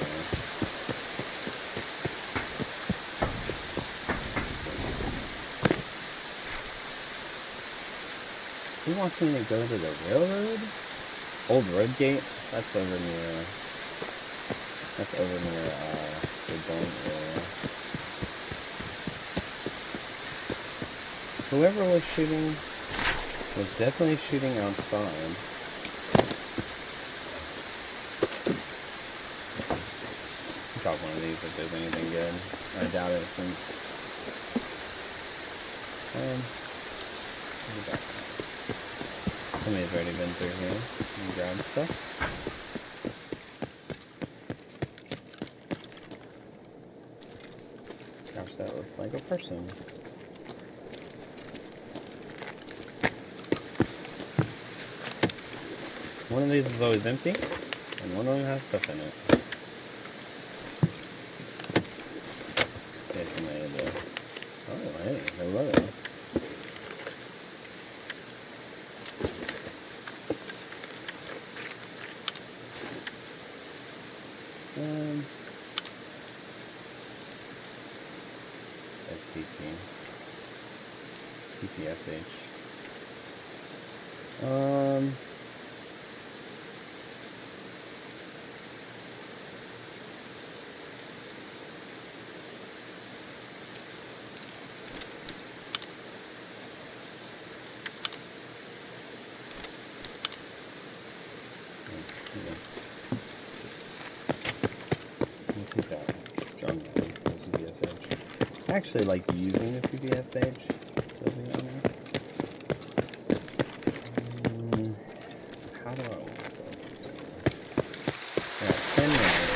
He wants me to go to the railroad? Old Road Gate? That's over near the Dome area. Whoever was shooting was definitely shooting outside. Drop one of these if there's anything good. I doubt it since somebody's already been through here and grabbed stuff. Gosh, that looked like a person. One of these is always empty, and one of them has stuff in it. Okay, somebody there. Oh, hey, hello. SPT. PPSH. I actually like using the PBSH, to be honest. How do I want to go? I got 10 minutes.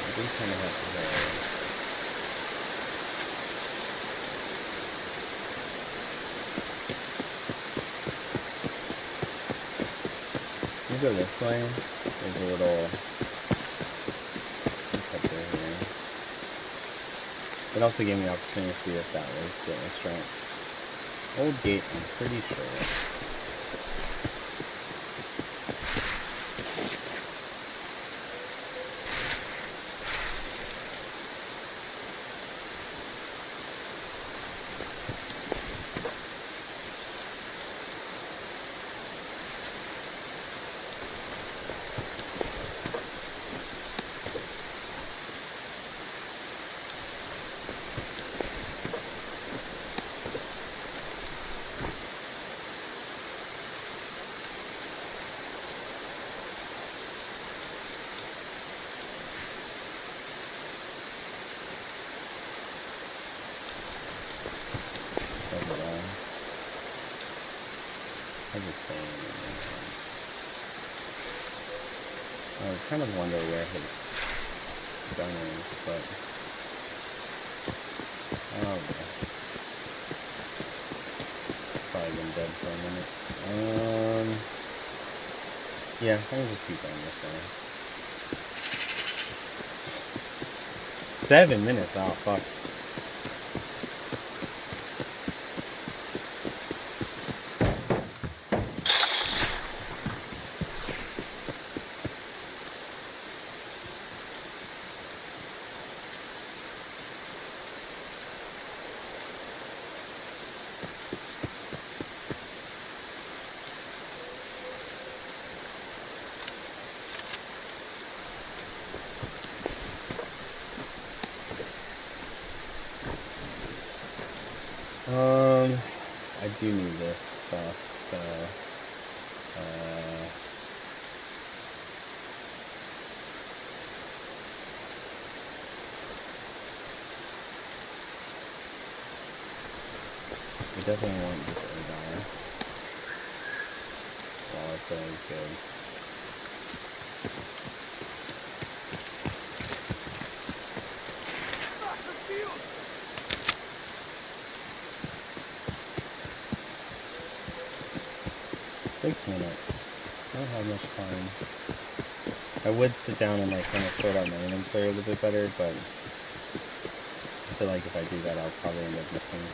I do kind of have to go. We'll go this way. There's a little cut there here. It also gave me the opportunity to see if that was the extract. Old gate, I'm pretty sure. just saying. I kind of wonder where his gun is, but I don't know. Probably been dead for a minute. Yeah, I can just keep going this way. 7 minutes. Oh fuck. I do need this stuff, so, we definitely want this AR, while it's always good. 6 minutes. I don't have much time. I would sit down and like kind of sort out my inventory a little bit better, but I feel like if I do that, I'll probably end up missing.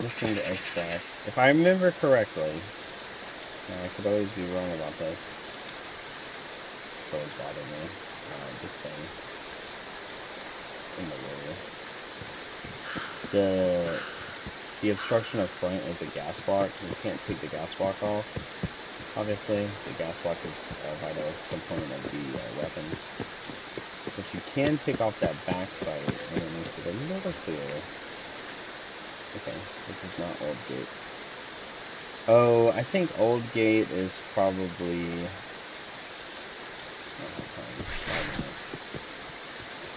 Missing the extract. If I remember correctly, now I could always be wrong about this. It's always bothered me. This thing in the way. The obstruction of front is a gas block. You can't take the gas block off. Obviously, the gas block is a vital component of the weapon. But you can take off that back sight and it makes it a little clearer. Okay, this is not Old Gate. Oh, I think Old Gate is probably...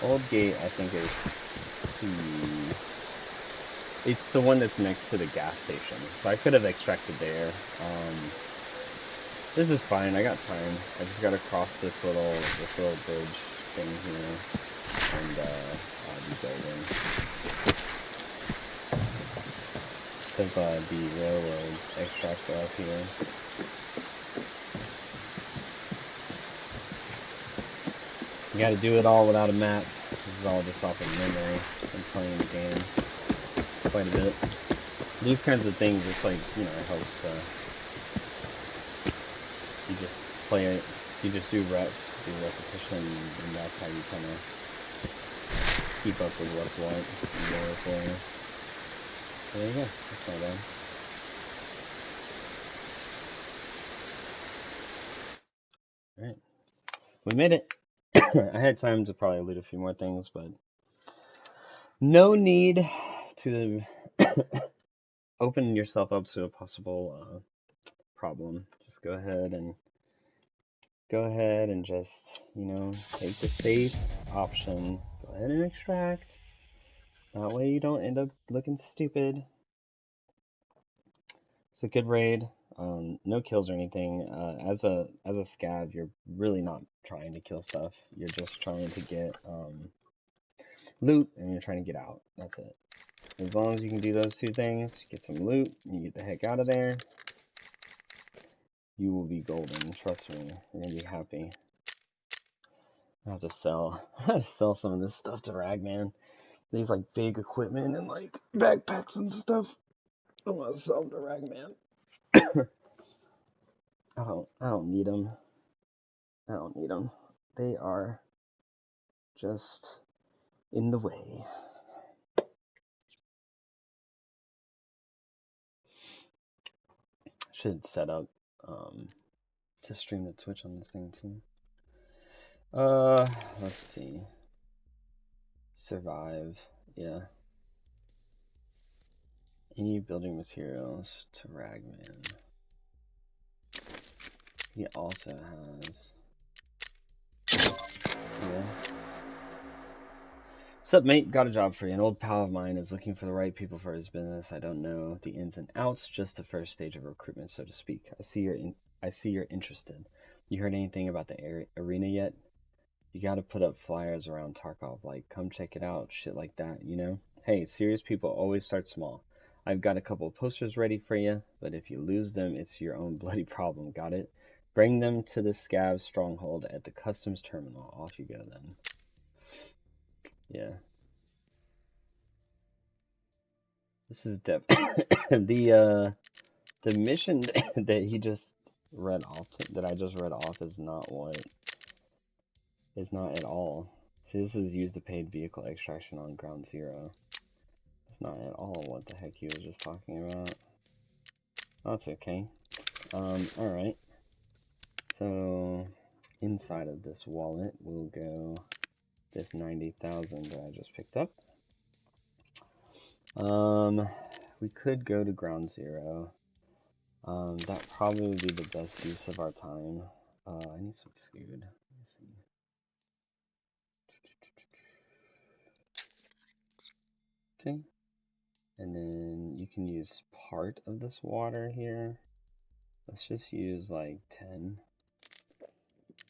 Old Gate, I think, is it's the one that's next to the gas station. So I could have extracted there. This is fine. I got time. I just gotta cross this little bridge thing here, and I'll be building. Because the railroad extracts are up here. You gotta do it all without a map. This is all just off of memory and playing the game quite a bit. These kinds of things, it's like, you know, it helps to, you just play it, you just do reps, do repetition, and that's how you kind of keep up with what's what and where it's where. So there you go, that's not bad. Alright, we made it. I had time to probably loot a few more things, but no need to open yourself up to a possible problem. Just go ahead and just, you know, take the safe option. Go ahead and extract. That way you don't end up looking stupid. It's a good raid. No kills or anything. As a scav, you're really not trying to kill stuff. You're just trying to get loot, and you're trying to get out. That's it. As long as you can do those two things, get some loot, and you get the heck out of there, you will be golden. Trust me, you're gonna be happy. I have to sell some of this stuff to Ragman. These like big equipment and like backpacks and stuff. I want to sell them to Ragman. I don't need them. I don't need them. They are just in the way. Should set up to stream the Twitch on this thing too. Let's see. Survive, yeah. Any building materials to Ragman. He also has, yeah. Sup, mate? Got a job for you. An old pal of mine is looking for the right people for his business. I don't know the ins and outs, just the first stage of recruitment, so to speak. I see you're interested. You heard anything about the arena yet? You gotta put up flyers around Tarkov, like, come check it out, shit like that, you know? Hey, serious people always start small. I've got a couple of posters ready for you, but if you lose them, it's your own bloody problem, got it? Bring them to the Scav stronghold at the customs terminal. Off you go then. Yeah. This is the mission that he just read off that I just read off is not at all. See, this is use the paid vehicle extraction on ground zero. It's not at all what the heck he was just talking about. Oh, that's okay. Alright. So inside of this wallet will go this 90,000 that I just picked up. We could go to ground zero. That probably would be the best use of our time. I need some food. Let's see. Okay. And then you can use part of this water here. Let's just use like 10.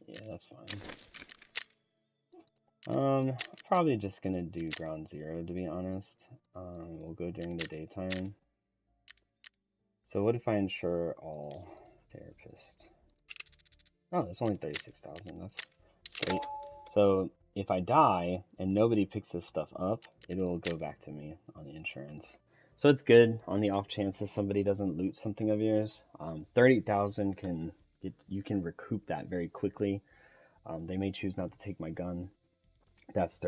Yeah, that's fine. Probably just gonna do ground zero to be honest. We'll go during the daytime. So what if I insure all therapists? Oh, it's only 36,000. That's great. So if I die and nobody picks this stuff up, it'll go back to me on the insurance. So it's good on the off chances somebody doesn't loot something of yours. 30,000 you can recoup that very quickly. They may choose not to take my gun. That's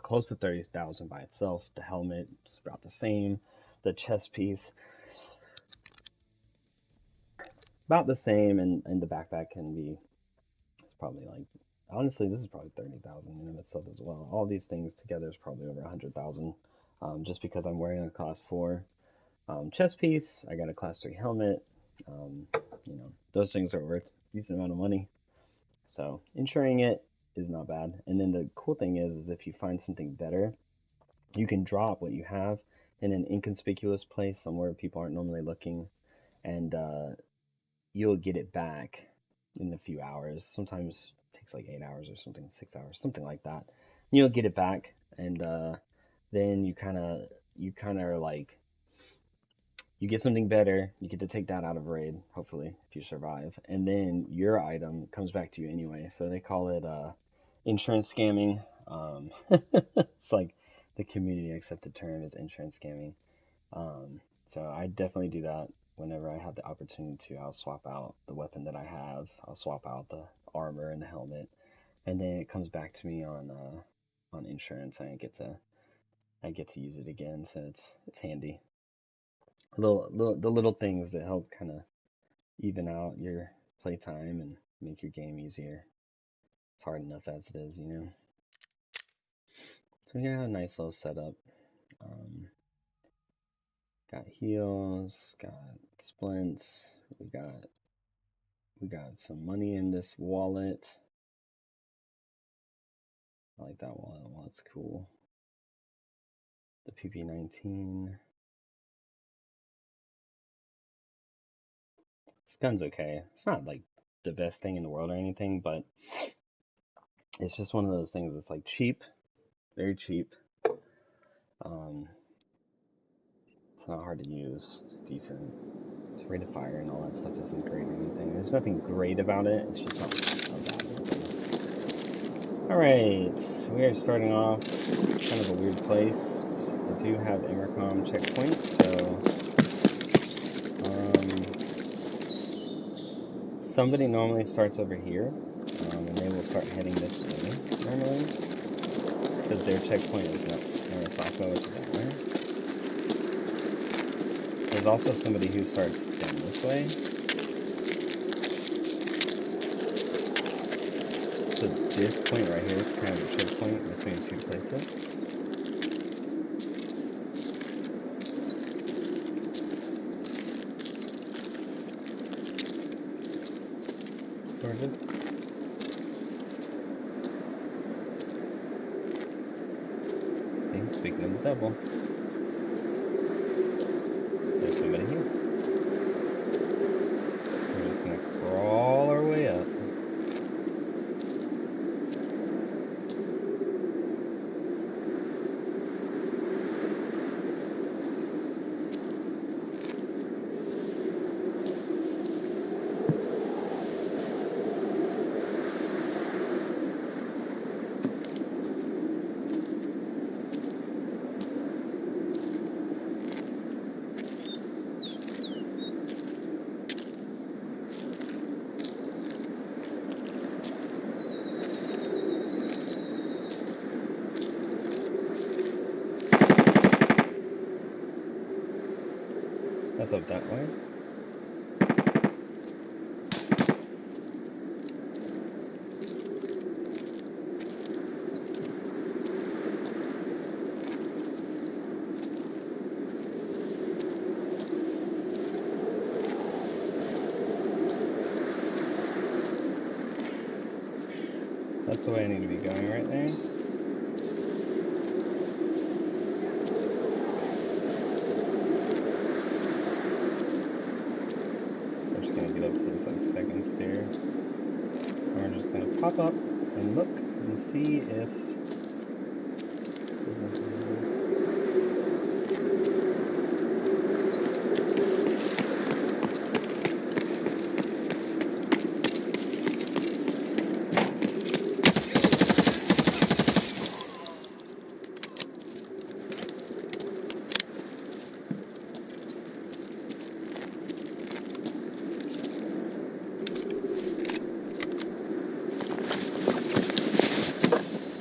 close to 30,000 by itself. The helmet is about the same. The chest piece about the same, and the backpack it's probably like, honestly, this is probably 30,000 in itself as well. All these things together is probably over 100,000. Just because I'm wearing a class 4 chest piece, I got a class 3 helmet. Those things are worth a decent amount of money. So insuring it is not bad. And then the cool thing is if you find something better, you can drop what you have in an inconspicuous place somewhere people aren't normally looking, and you'll get it back in a few hours. Sometimes it takes like 8 hours or something, 6 hours, something like that. You'll get it back, and then you kind of are like, you get something better, you get to take that out of raid, hopefully, if you survive, and then your item comes back to you anyway. So they call it insurance scamming. It's like the community accepted term is insurance scamming. So I definitely do that whenever I have the opportunity to. I'll swap out the weapon that I have. I'll swap out the armor and the helmet, and then it comes back to me on insurance, and I get to use it again. So it's handy. The little things that help kind of even out your playtime and make your game easier. It's hard enough as it is, you know. So we got a nice little setup. Got heals, got splints, we got some money in this wallet. I like that wallet. Wallet's cool. The PP19. This gun's okay. It's not like the best thing in the world or anything, but it's just one of those things that's like cheap, very cheap. It's not hard to use. It's decent. Its rate of fire and all that stuff isn't great or anything. There's nothing great about it. It's just not a bad weapon. Alright, we are starting off kind of a weird place. We do have intercom checkpoints, so somebody normally starts over here, and they will start heading this way normally, because their checkpoint is not Arasaka, which is that way. There's also somebody who starts down this way. So this point right here is kind of a checkpoint between two places. So we're just Speaking of the devil, there's somebody here. We're just gonna crawl our way up. That's up that way. That's the way I need to be going right there. We're just gonna get up to this like second stair. And we're just gonna pop up and look and see if there's anything here.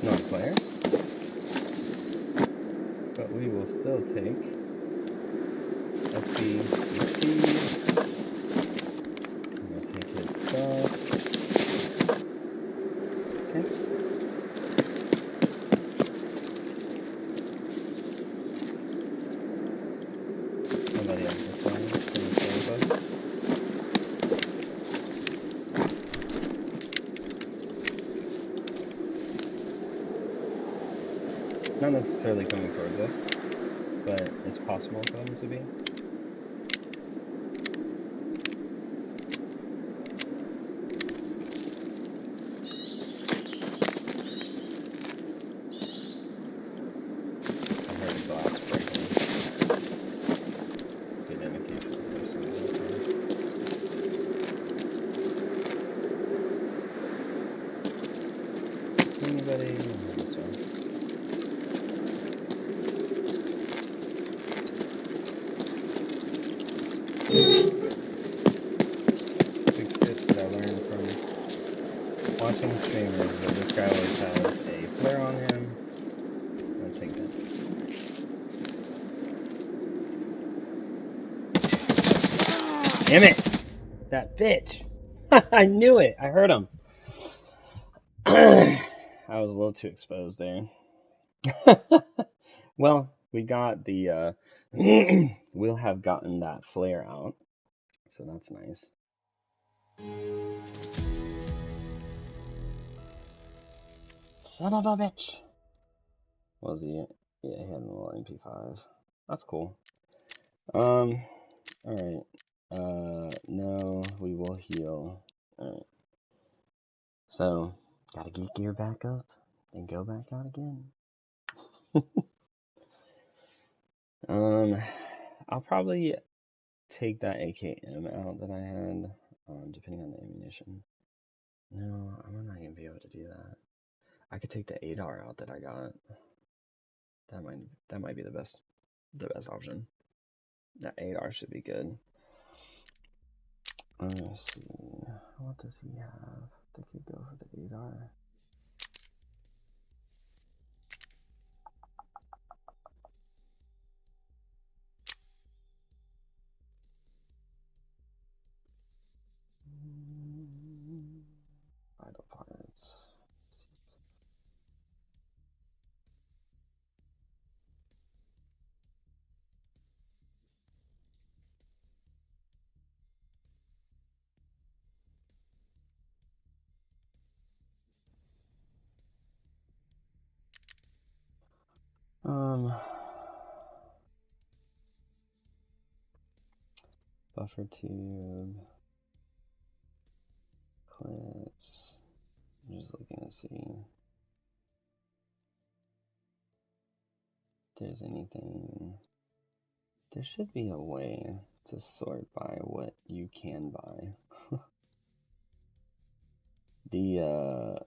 Not a player, but we will still take SBDP. I'm gonna take his stuff. Okay. Somebody else this way. Coming towards us. Not necessarily coming towards us, but it's possible for them to be. I heard a glass breaking. Good indication that there's somebody out there. Is anybody? No, this one. Big tip that I learned from watching streamers is that this guy always has a flare on him. I'll take that. Damn it! That bitch! I knew it! I heard him! I was a little too exposed there. Well, we got the, we'll have gotten that flare out, so that's nice. Son of a bitch! What was he? Yeah, he had a little MP5. That's cool. Alright. No, we will heal. Alright. So, gotta get gear back up and go back out again. I'll probably take that AKM out that I had, depending on the ammunition. No, I'm not gonna be able to do that. I could take the ADAR out that I got. That might be the best option. That ADAR should be good. Let's see. What does he have? They could go for the ADAR. Vital parts. Buffer tube, clips. I'm just looking to see if there's anything. There should be a way to sort by what you can buy. The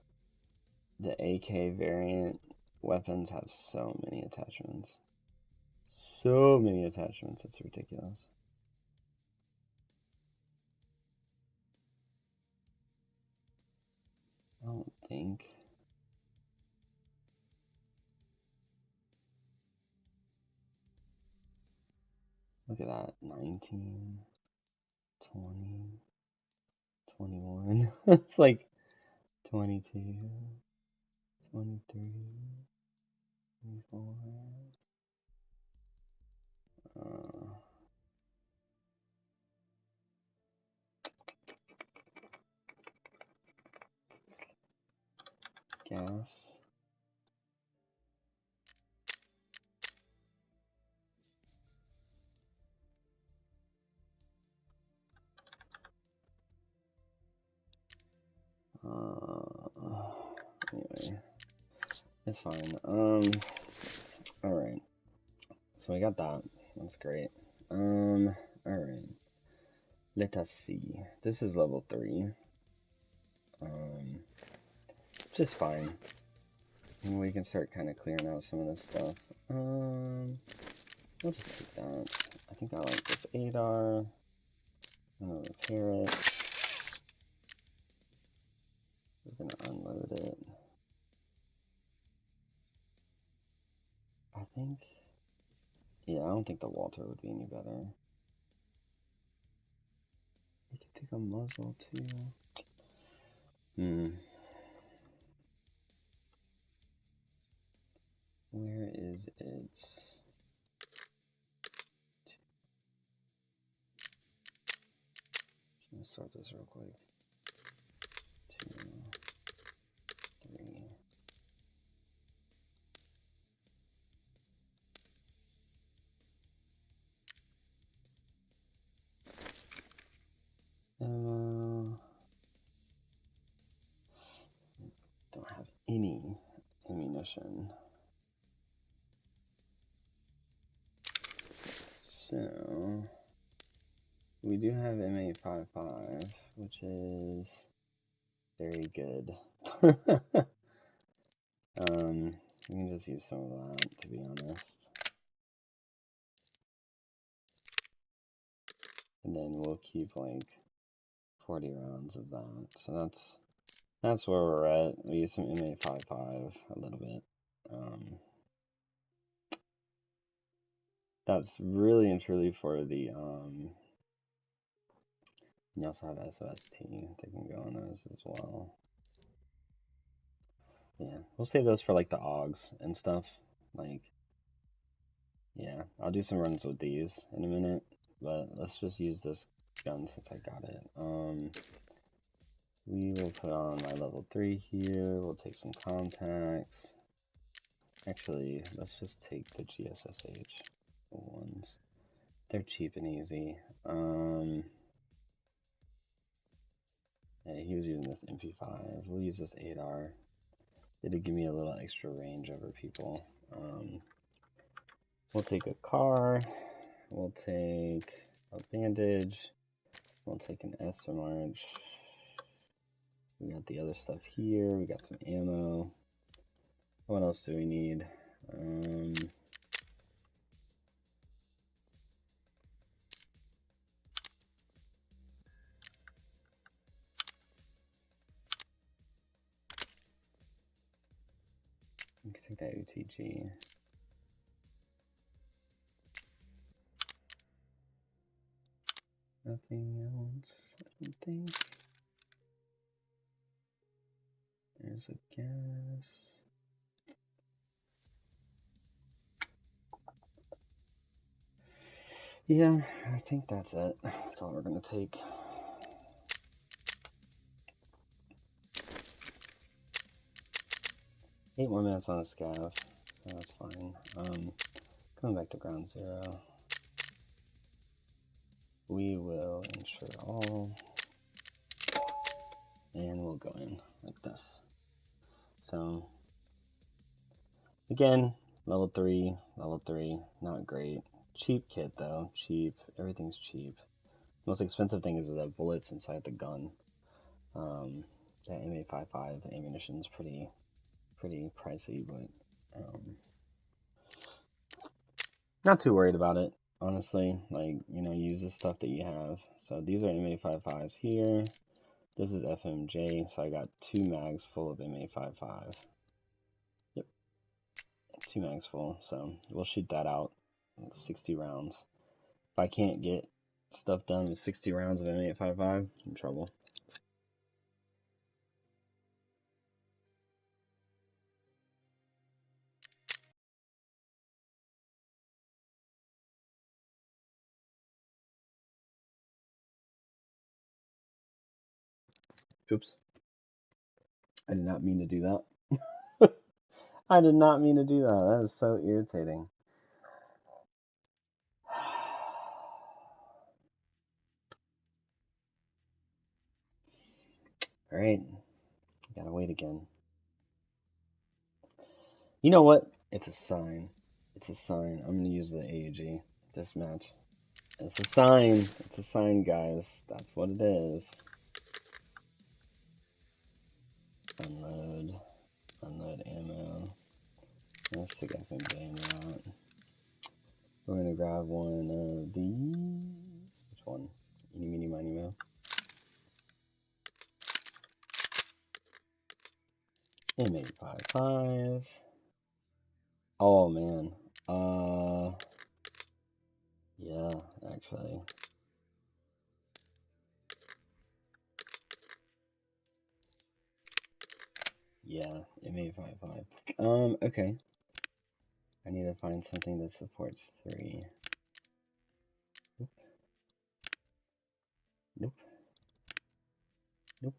AK variant weapons have so many attachments. So many attachments, it's ridiculous. I don't think. Look at that. 19, 20, 21. It's like 22, 23, 24. Gas. Anyway, it's fine. Alright. So we got that. That's great. Alright. Let us see. This is level 3. Which is fine. And we can start kind of clearing out some of this stuff. We'll just take that. I think I like this ADAR. I'm gonna repair it. We're gonna unload it. I think, yeah, I don't think the Walter would be any better. We could take a muzzle too. Where is it? Let's sort this real quick. 2, 3. Don't have any ammunition. So we do have M855, which is very good. We can just use some of that, to be honest. And then we'll keep like 40 rounds of that. So that's where we're at. We use some M855 a little bit. That's really and truly for the you also have SOST. They can go on those as well. Yeah, we'll save those for like the AUGs and stuff. Like, yeah, I'll do some runs with these in a minute, but let's just use this gun since I got it. We will put on my level 3 here. We'll take some contacts. Actually, let's just take the GSSH ones. They're cheap and easy. Yeah, he was using this MP5. We'll use this 8R. It'll give me a little extra range over people. We'll take a car. We'll take a bandage. We'll take an SMR. We got the other stuff here. We got some ammo. What else do we need? We can take that UTG. Nothing else, I don't think. There's a gas. Yeah, I think that's it. That's all we're gonna take. Eight more minutes on a scav, so that's fine. Coming back to ground zero. We will ensure all, and we'll go in like this. So again, level 3, not great. Cheap kit though, cheap, everything's cheap. Most expensive thing is the bullets inside the gun. The M855 ammunition is pretty pricey, but not too worried about it, honestly. Like, you know, use the stuff that you have. So these are M855s here. This is FMJ, so I got 2 mags full of M855. Yep, 2 mags full, so we'll shoot that out. 60 rounds. If I can't get stuff done with 60 rounds of M855, I'm in trouble. Oops. I did not mean to do that. I did not mean to do that. That is so irritating. Alright. Gotta wait again. You know what? It's a sign. It's a sign. I'm gonna use the AUG this match. It's a sign. It's a sign, guys. That's what it is. Unload. Unload ammo. Let's stick FMJ in that. We're gonna grab one of these. Which one? Eeny, meeny, miny, mo. M855. Oh man. Yeah, actually. Yeah, M855. Okay. I need to find something that supports 3. Nope. Nope. Nope.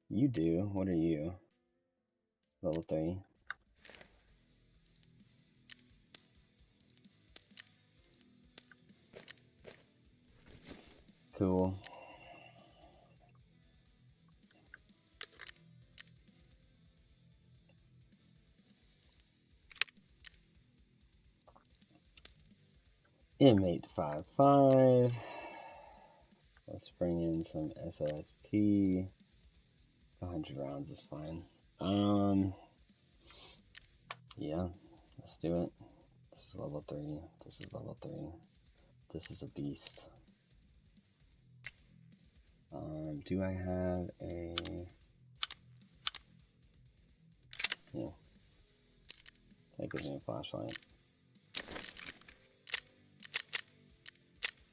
You do. What are you? Level 3. Cool. M855. Let's bring in some SOST. 100 rounds is fine. Yeah, let's do it. This is level 3. This is level 3. This is a beast. Do I have a... Yeah. That gives me a flashlight.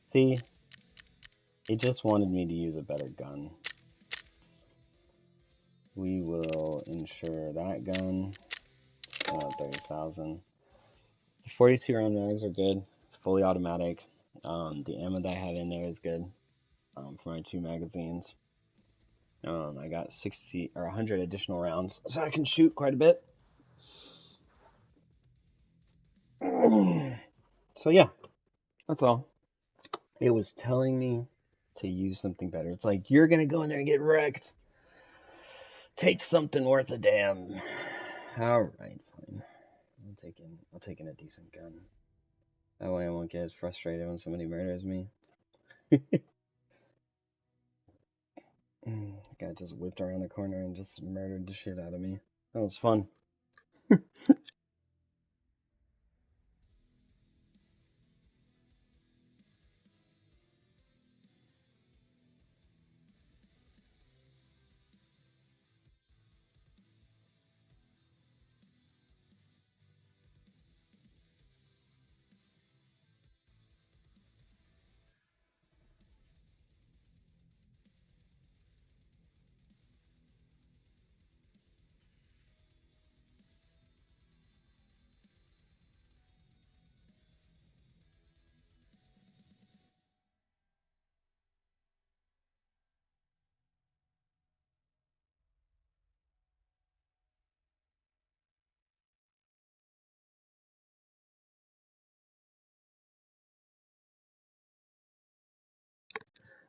See? It just wanted me to use a better gun. We will ensure that gun. 30,000. 42 round mags are good. It's fully automatic. The ammo that I have in there is good for my 2 magazines. I got 60 or 100 additional rounds, so I can shoot quite a bit. So yeah, that's all. It was telling me to use something better. It's like, you're gonna go in there and get wrecked. Take something worth a damn. Alright, fine. I'll take in a decent gun. That way I won't get as frustrated when somebody murders me. Guy just whipped around the corner and just murdered the shit out of me. That was fun.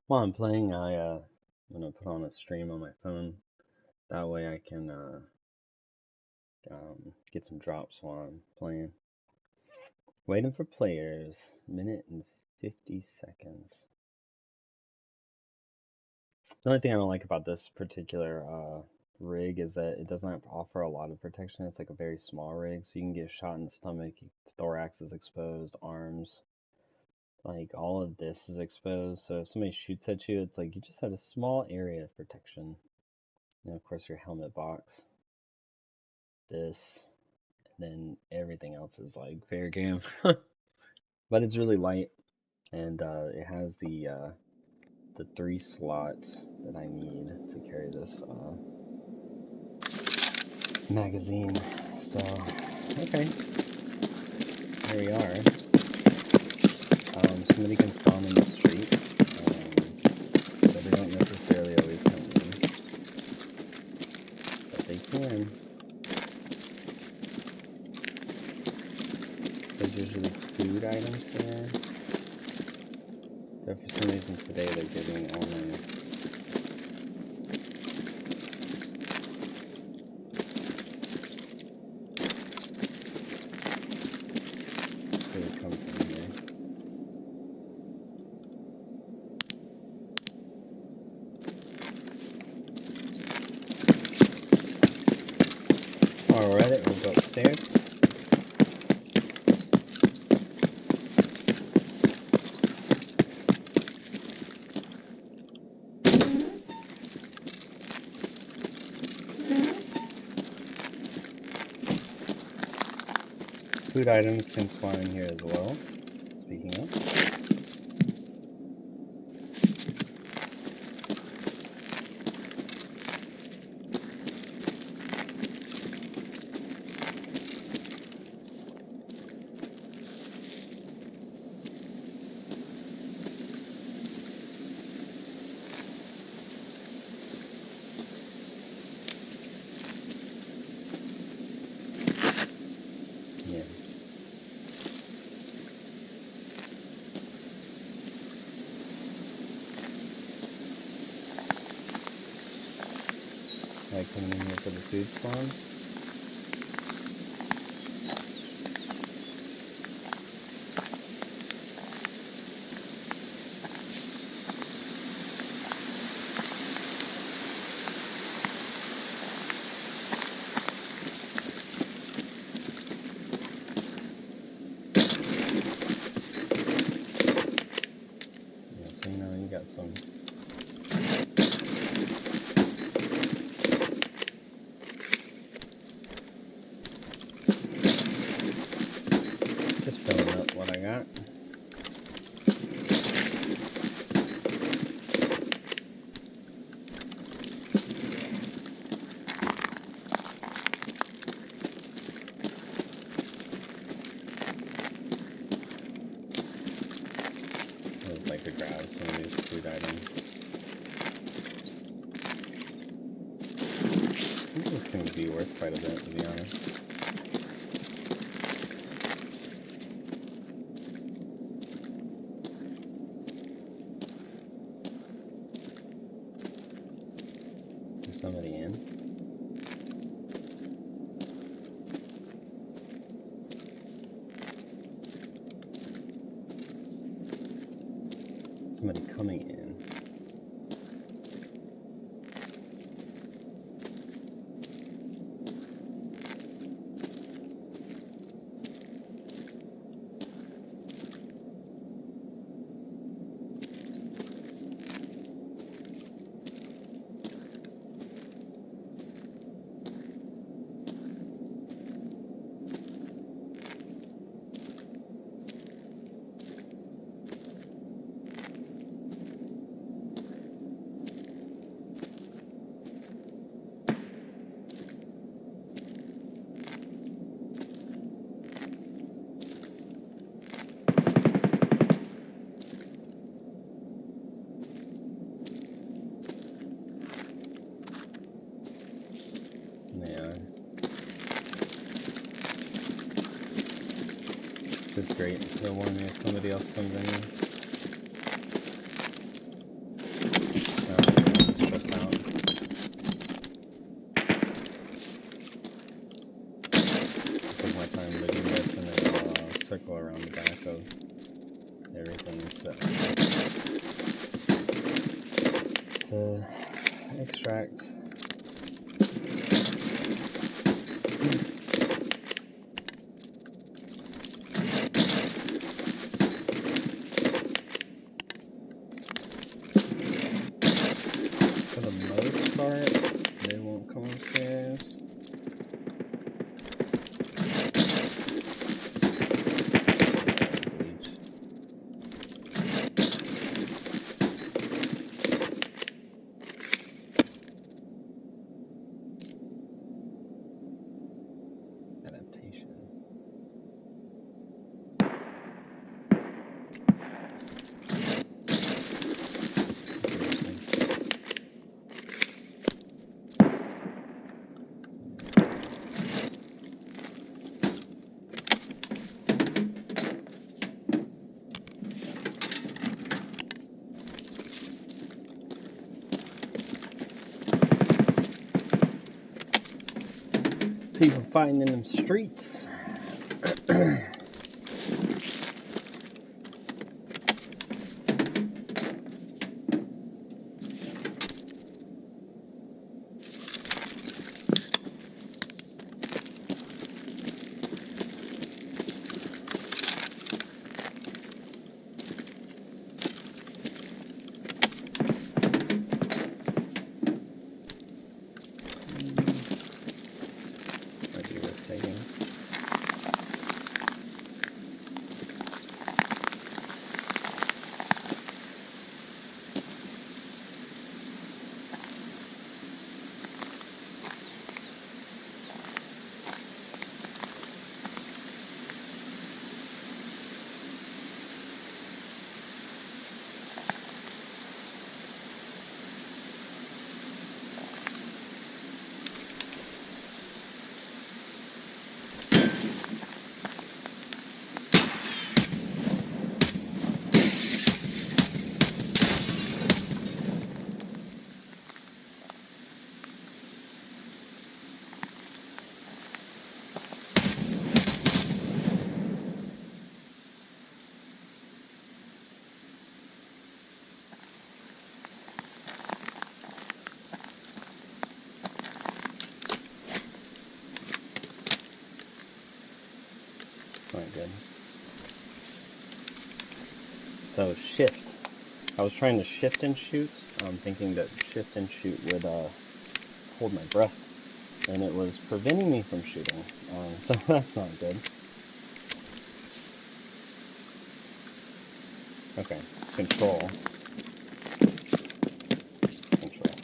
While I'm playing, I'm gonna put on a stream on my phone. That way I can get some drops while I'm playing. Waiting for players. Minute and 50 seconds. The only thing I don't like about this particular rig is that it doesn't offer a lot of protection. It's like a very small rig, so you can get shot in the stomach, thorax is exposed, arms, like all of this is exposed. So if somebody shoots at you, it's like you just have a small area of protection. And of course your helmet box, this, and then everything else is like fair game. But it's really light, and it has the 3 slots that I need to carry this magazine. So, okay, here we are. Somebody can spawn in the street, but they don't necessarily always come in. But they can. There's usually food items there. So for some reason today they're giving only food come from here. Alright, we'll go upstairs. Food items can spawn in here as well, speaking of. Yeah. Like coming in here for the food spawns. Yeah, so you got some just filling up what I got. I just like to grab some of these food items. I think this can be worth quite a bit, to be honest. There's somebody in. Somebody coming in. Yeah. Just great. They'll warn me if somebody else comes in here. extract. For the most part, they won't come upstairs. Adaptation. People fighting in them streets. Not good. So shift. I was trying to shift and shoot, thinking that shift and shoot would hold my breath, and it was preventing me from shooting. So that's not good. Okay, it's control. It's control.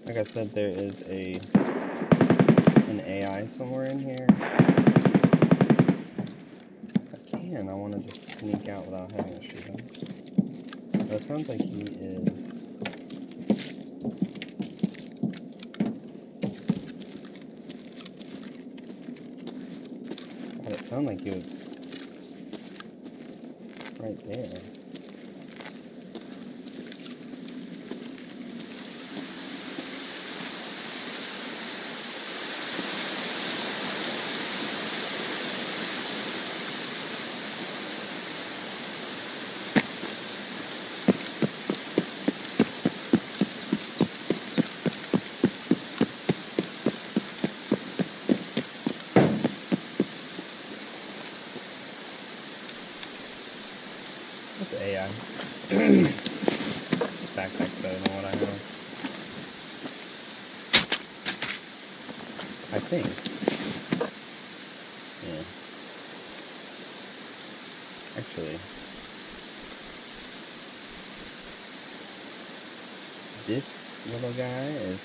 Like I said, there is an AI somewhere in here. If I can, I want to just sneak out without having to shoot him. But it sounds like he is. God, it sounded like he was right there. This AI. Backpack's better than what I have. I think. Yeah. Actually, this little guy is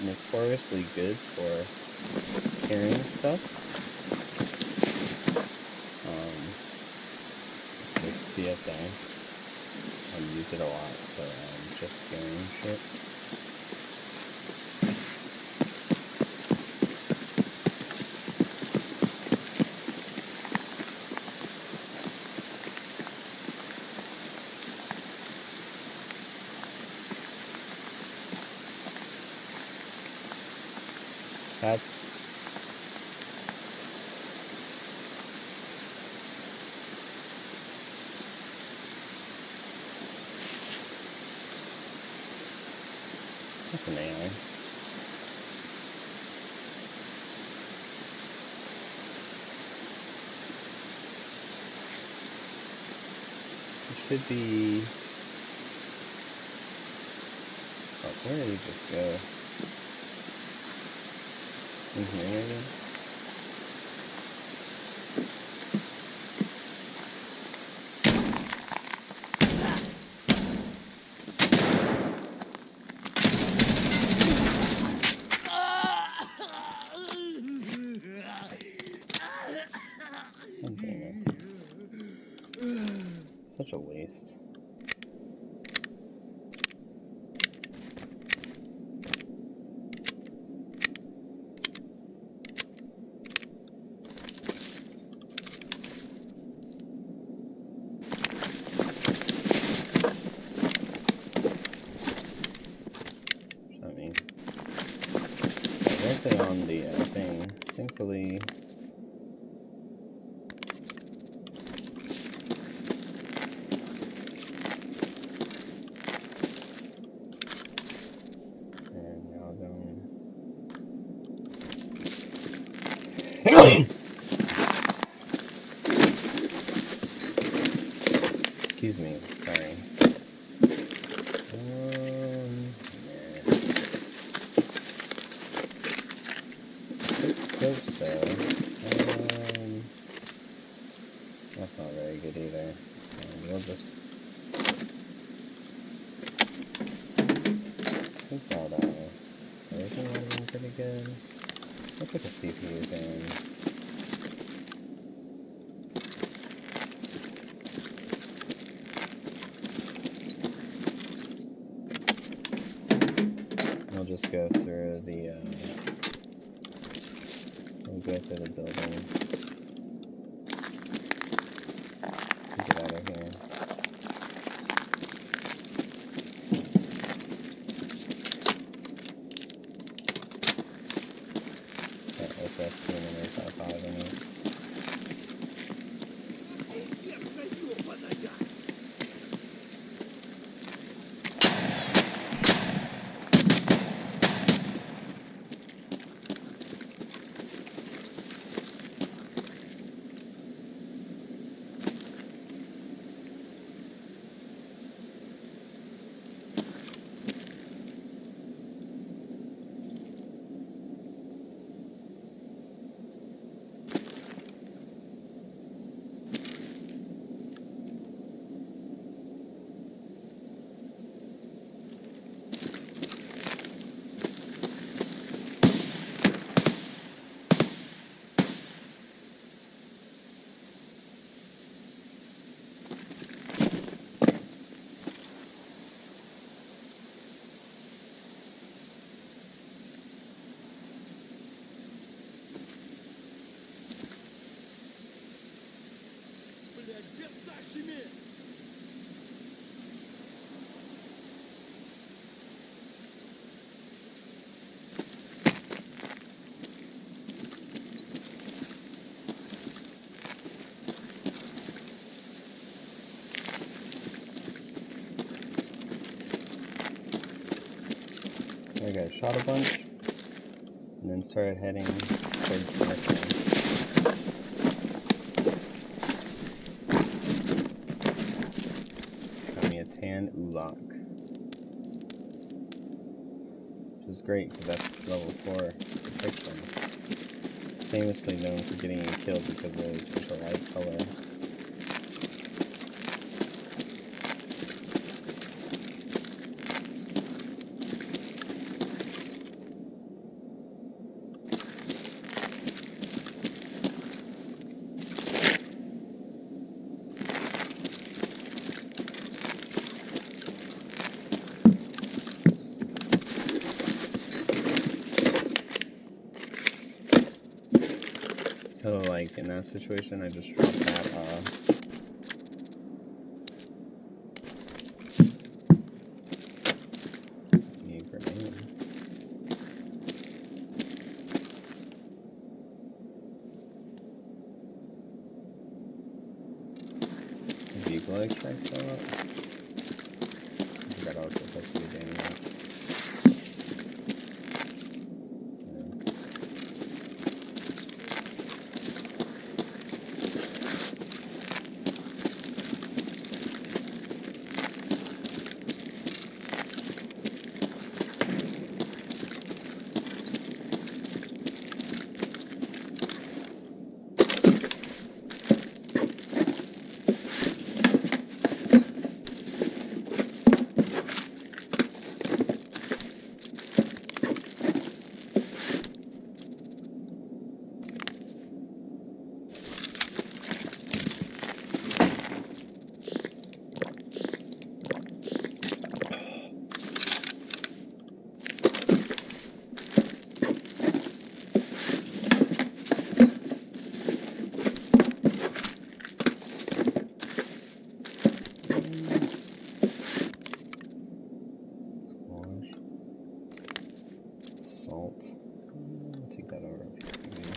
notoriously good for carrying stuff. This CSA, I use it a lot for just carrying shit. That's an AI. It should be. Oh, where did he just go? In here maybe? Oh, dang it. Such a waste. I mean, directly on the thing. Thankfully. And now going. Excuse me, sorry. Yeah. Good scopes though. That's not very good either. And we'll just think that everything would have been pretty good. Let's look at CPU thing. We'll just go through the we'll go through the building. Get out of here. SS2 and then 855 in it. So I got shot a bunch, and then started heading towards Markham. Got me a tan Ulok, which is great because that's level 4 protection. Famously known for getting you killed because it is such a light color. So, like, in that situation, I just dropped that, grenade. ammo extract still up? I forgot I was supposed to be doing that. Salt. I'll take that over a piece of here.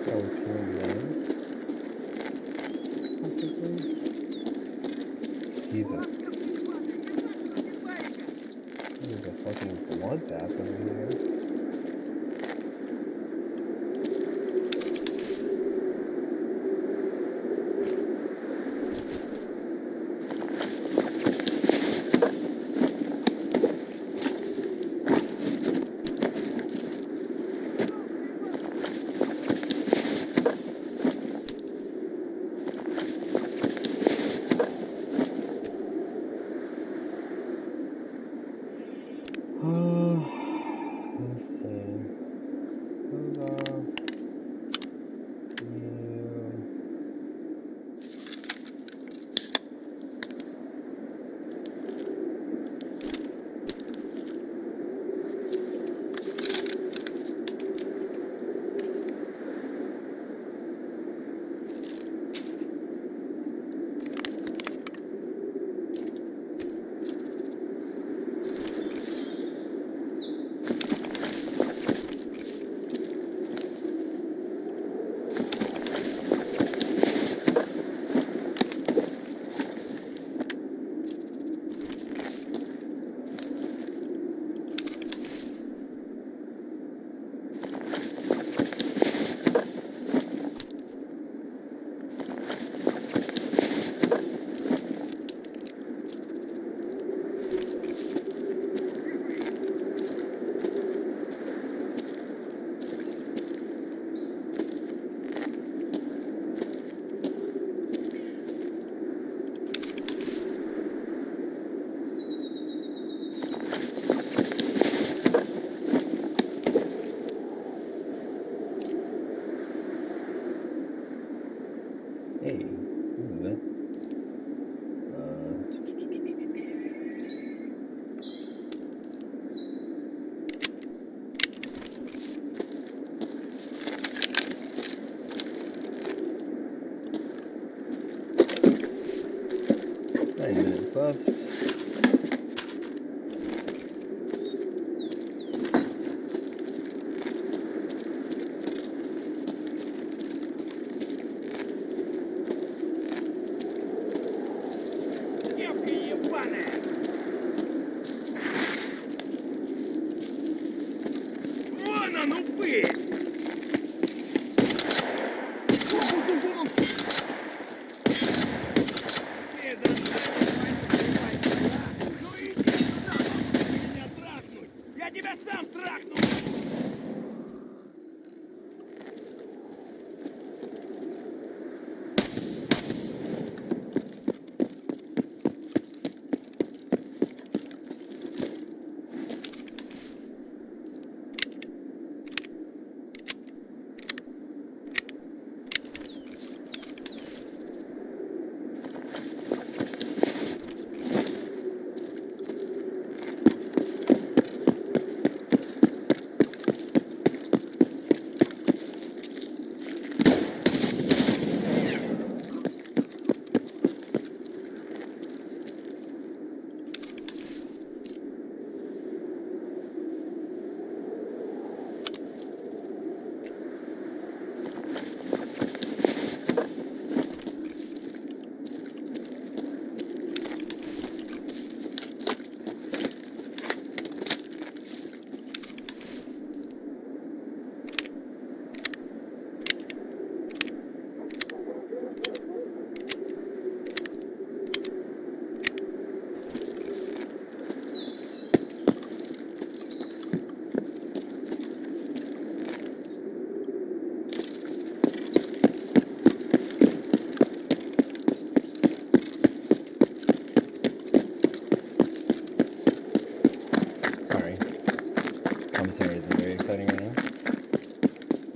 That was here and there. Possibly. Jesus. There's a fucking bloodbath over here. 9 minutes left. Sorry, commentary isn't very exciting right now.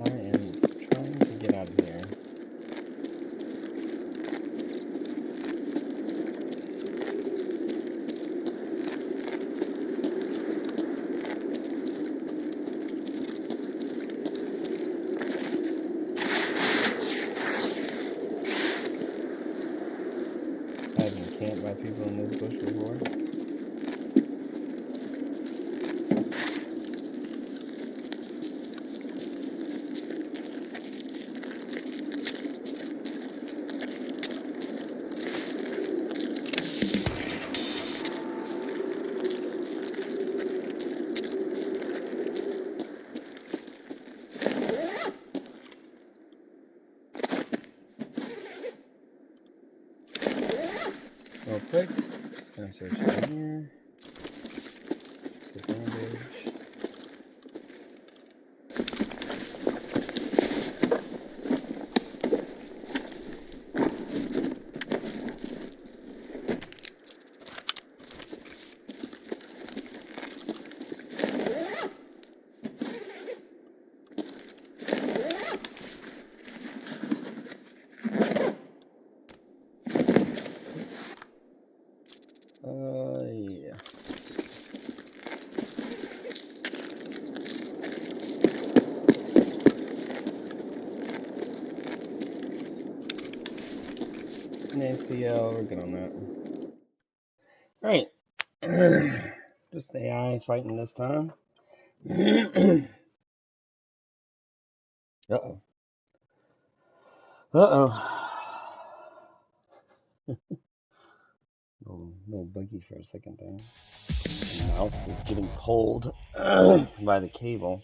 I am trying to get out of here. I've been camped by people in this bush before. Real quick, just gonna search in here. Just a bandage. Yeah. An ACL, we're good on that. Alright. Just AI fighting this time. Uh-oh. Uh-oh. Little buggy for a second there. The mouse is getting pulled by the cable.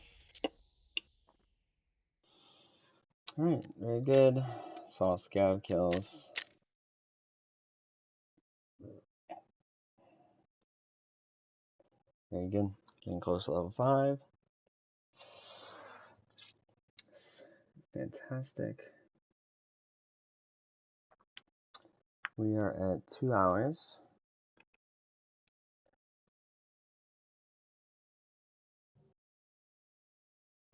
Alright, very good. Saw scav kills. Very good. Getting close to level 5. Fantastic. We are at 2 hours.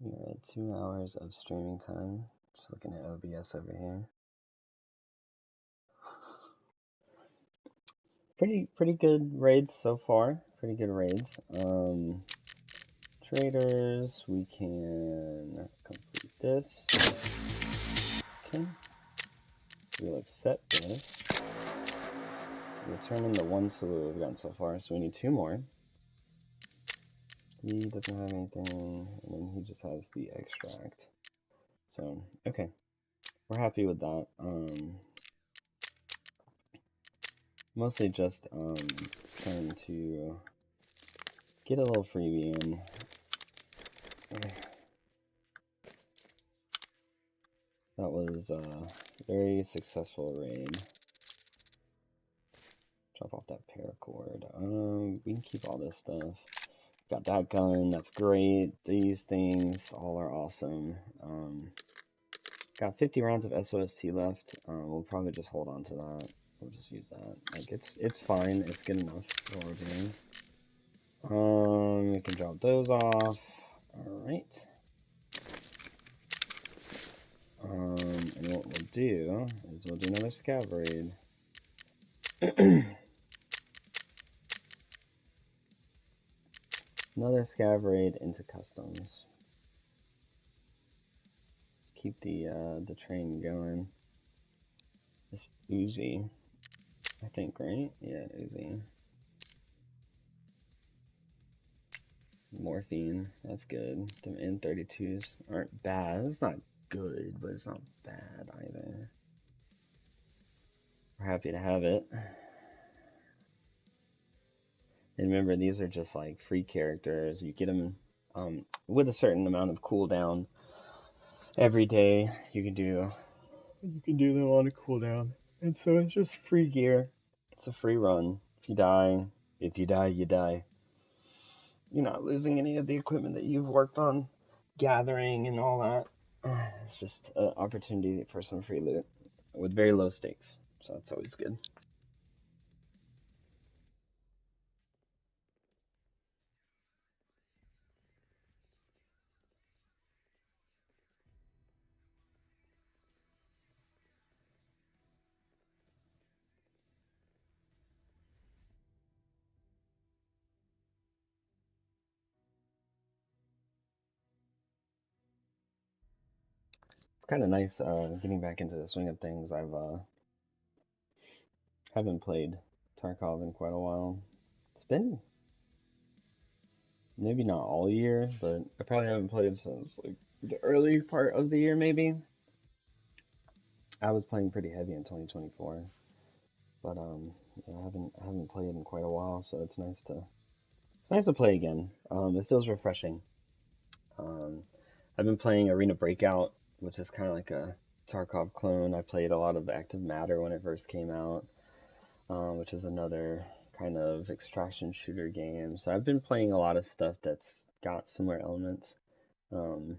We are at 2 hours of streaming time. Just looking at OBS over here. Pretty good raids so far. Pretty good raids. Traders, we can complete this. Okay. We'll accept this. determine the one salute we've gotten so far, so we need 2 more. He doesn't have anything, and then he just has the extract. So, okay. We're happy with that. Mostly just trying to get a little freebie in. That was a very successful raid. Drop off that paracord. We can keep all this stuff. Got that gun, that's great. These things all are awesome. Got 50 rounds of SOST left. We'll probably just hold on to that. We'll just use that. Like it's fine. It's good enough for what we're doing. We can drop those off. All right. And what we'll do is we'll do another scav raid. Another scav raid into customs. Keep the train going. This Uzi, I think, right? Yeah, Uzi. Morphine, that's good. Them N32s aren't bad. It's not good, but it's not bad either. We're happy to have it. And remember, these are just like free characters. You get them with a certain amount of cooldown every day. You can do them on a cooldown, and so it's just free gear. It's a free run. If you die, you die. You're not losing any of the equipment that you've worked on gathering and all that. It's just an opportunity for some free loot with very low stakes, so that's always good. It's kind of nice getting back into the swing of things. I've haven't played Tarkov in quite a while. It's been maybe not all year, but I probably haven't played since like the early part of the year. Maybe I was playing pretty heavy in 2024, but yeah, I haven't played in quite a while, so it's nice to play again. It feels refreshing. Um, I've been playing Arena Breakout, which is kind of like a Tarkov clone. I played a lot of Active Matter when it first came out, which is another kind of extraction shooter game. So I've been playing a lot of stuff that's got similar elements, um,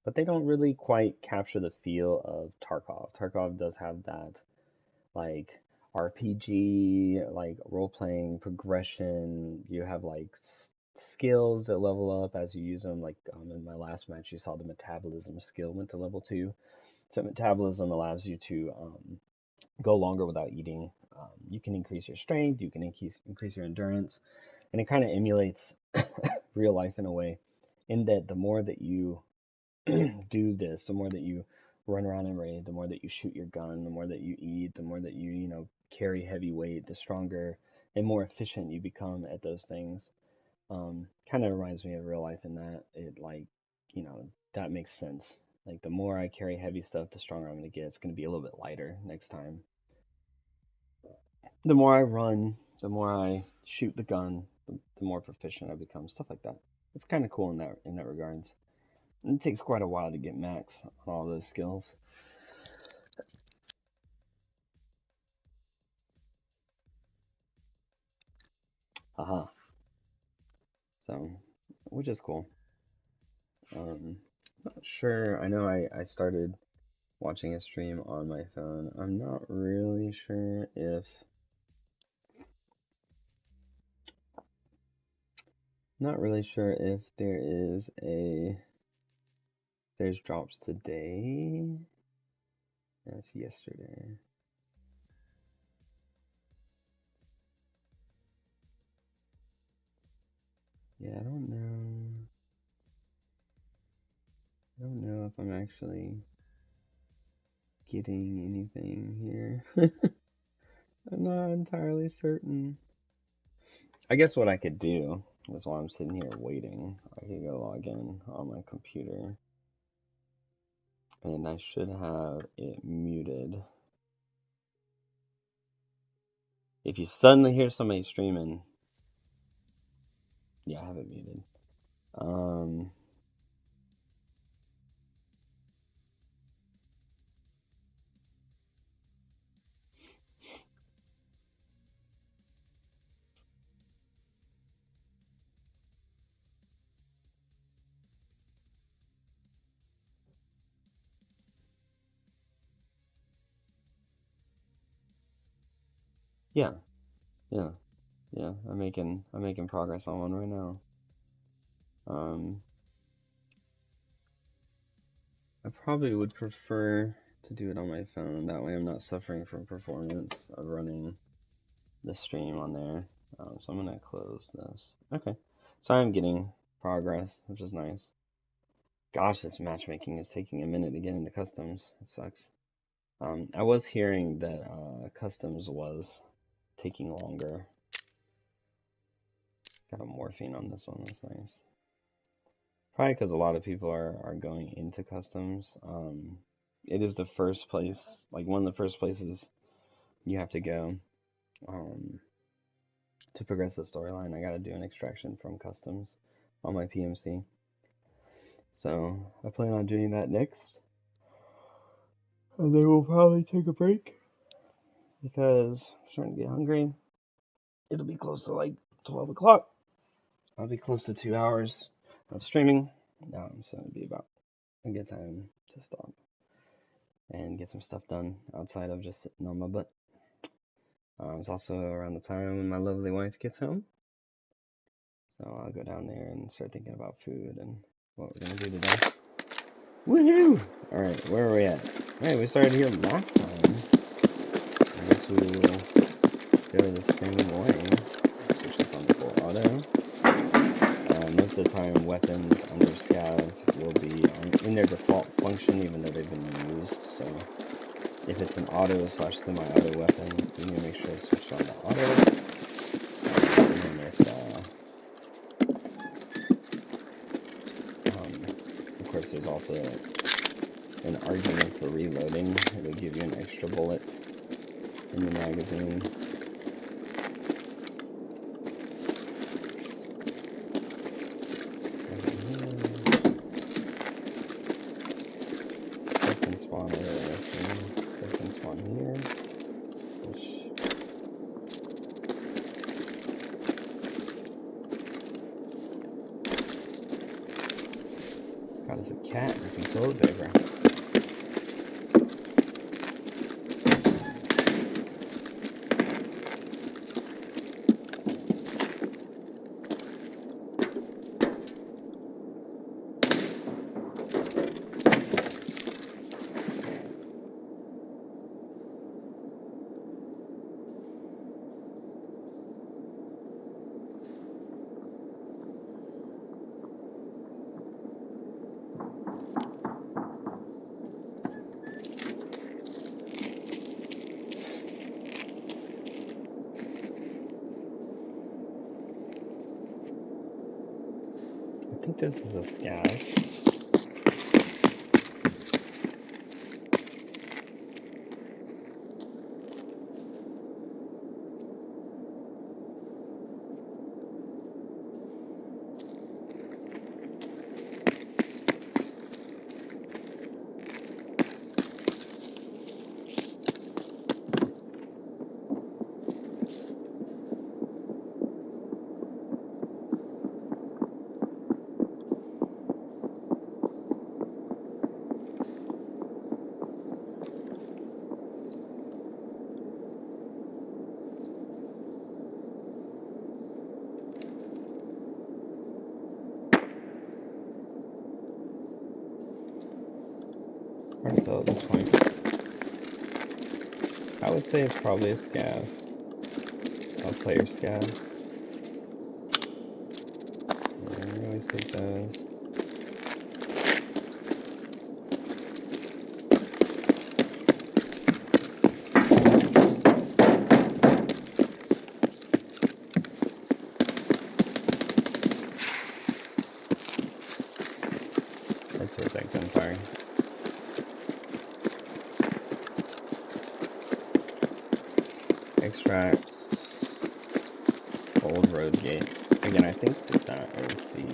but they don't really quite capture the feel of Tarkov. Tarkov does have that like RPG, like role playing progression. You have like skills that level up as you use them. Like in my last match, you saw the metabolism skill went to level 2. So metabolism allows you to go longer without eating. You can increase your strength, you can increase your endurance, and it kind of emulates real life in a way. In that, the more that you do this, the more that you run around and raid, the more that you shoot your gun, the more that you eat, the more that you carry heavy weight, the stronger and more efficient you become at those things. Kind of reminds me of real life in that it like, that makes sense. Like the more I carry heavy stuff, the stronger I'm gonna get. It's gonna be a little bit lighter next time. The more I run, the more I shoot the gun, the more proficient I become. Stuff like that. It's kind of cool in that regards. And it takes quite a while to get max on all those skills. Haha. So, which is cool. Not sure. I know I started watching a stream on my phone. I'm not really sure if there's drops today. That's yesterday. Yeah, I don't know. I don't know if I'm actually getting anything here. I'm not entirely certain. I guess what I could do is while I'm sitting here waiting, I could go log in on my computer. And I should have it muted. If you suddenly hear somebody streaming, yeah, I have it muted. Yeah, yeah, yeah. I'm making progress on one right now. I probably would prefer to do it on my phone. That way I'm not suffering from performance of running the stream on there. So I'm gonna close this. Okay. So I'm getting progress, which is nice. Gosh, this matchmaking is taking a minute to get into customs. It sucks. I was hearing that customs was taking longer. Got a morphine on this one. That's nice. Probably because a lot of people are going into customs. It is the first place, like one of the first places you have to go to progress the storyline. I got to do an extraction from customs on my PMC. So I plan on doing that next. And then we'll probably take a break because I'm starting to get hungry. It'll be close to like 12 o'clock. I'll be close to 2 hours of streaming. So it'll be about a good time to stop and get some stuff done outside of just sitting on my butt. It's also around the time when my lovely wife gets home. So I'll go down there and start thinking about food and what we're going to do today. Woohoo! Alright, where are we at? Alright, we started here last time. I guess we will go the same way. Switch this on to full auto. Most of the time, weapons under scav will be in their default function, even though they've been used. So, if it's an auto / semi-auto weapon, you need to make sure it's switched on to auto. And then of course, there's also an argument for reloading. It'll give you an extra bullet in the magazine. Spawn here. Stuff can spawn here. God, it's a cat and some toilet paper. I think this is a scav. So at this point, I would say it's probably a scav. A player scav. Yeah, we always take those. towards that gunfire. Extracts. Old road gate. Again, I think that is the,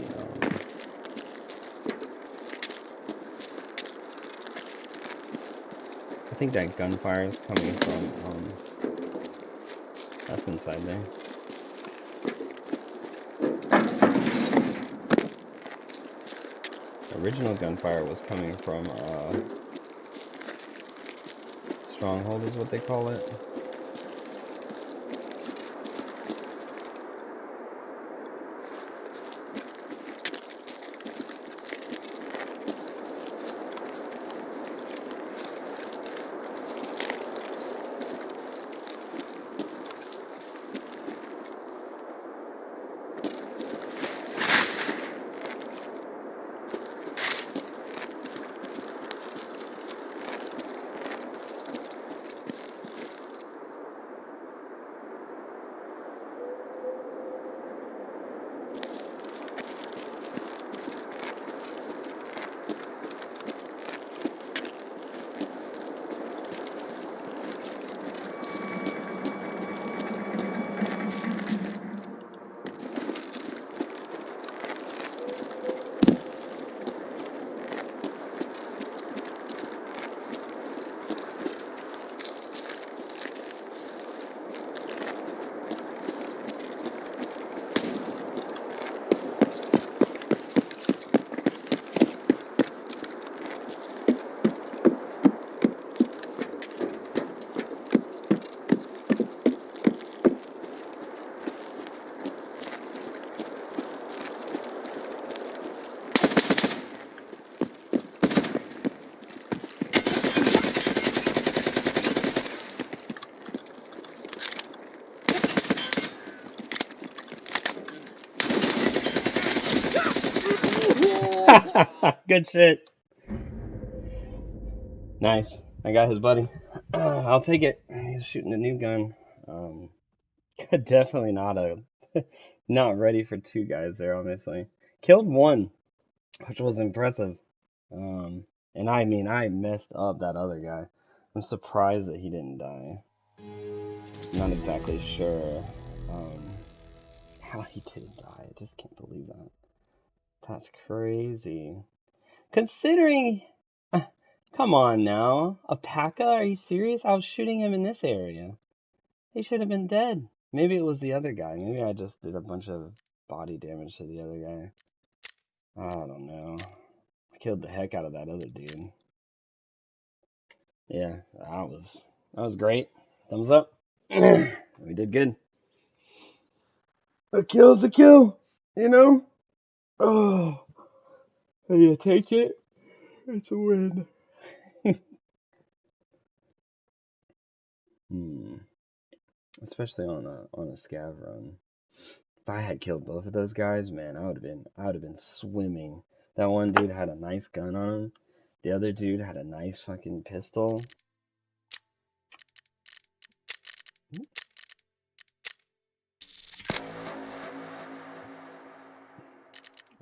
I think that gunfire is coming from, that's inside there. Original gunfire was coming from, Stronghold is what they call it. Good shit. Nice. I got his buddy. I'll take it. He's shooting a new gun. Definitely not ready for two guys there, obviously. Killed one, which was impressive. And I mean, I messed up that other guy. I'm surprised that he didn't die. Not exactly sure how he didn't die. I just can't believe that. That's crazy. Considering, come on now, a P.A.C.A? Are you serious? I was shooting him in this area. He should have been dead. Maybe it was the other guy. Maybe I just did a bunch of body damage to the other guy. I don't know. I killed the heck out of that other dude. Yeah, that was great. Thumbs up. We did good. A kill's a kill, you know? Oh, and you take it. It's a win. Especially on a scav run. If I had killed both of those guys, man, I would have been swimming. That one dude had a nice gun on him. The other dude had a nice fucking pistol.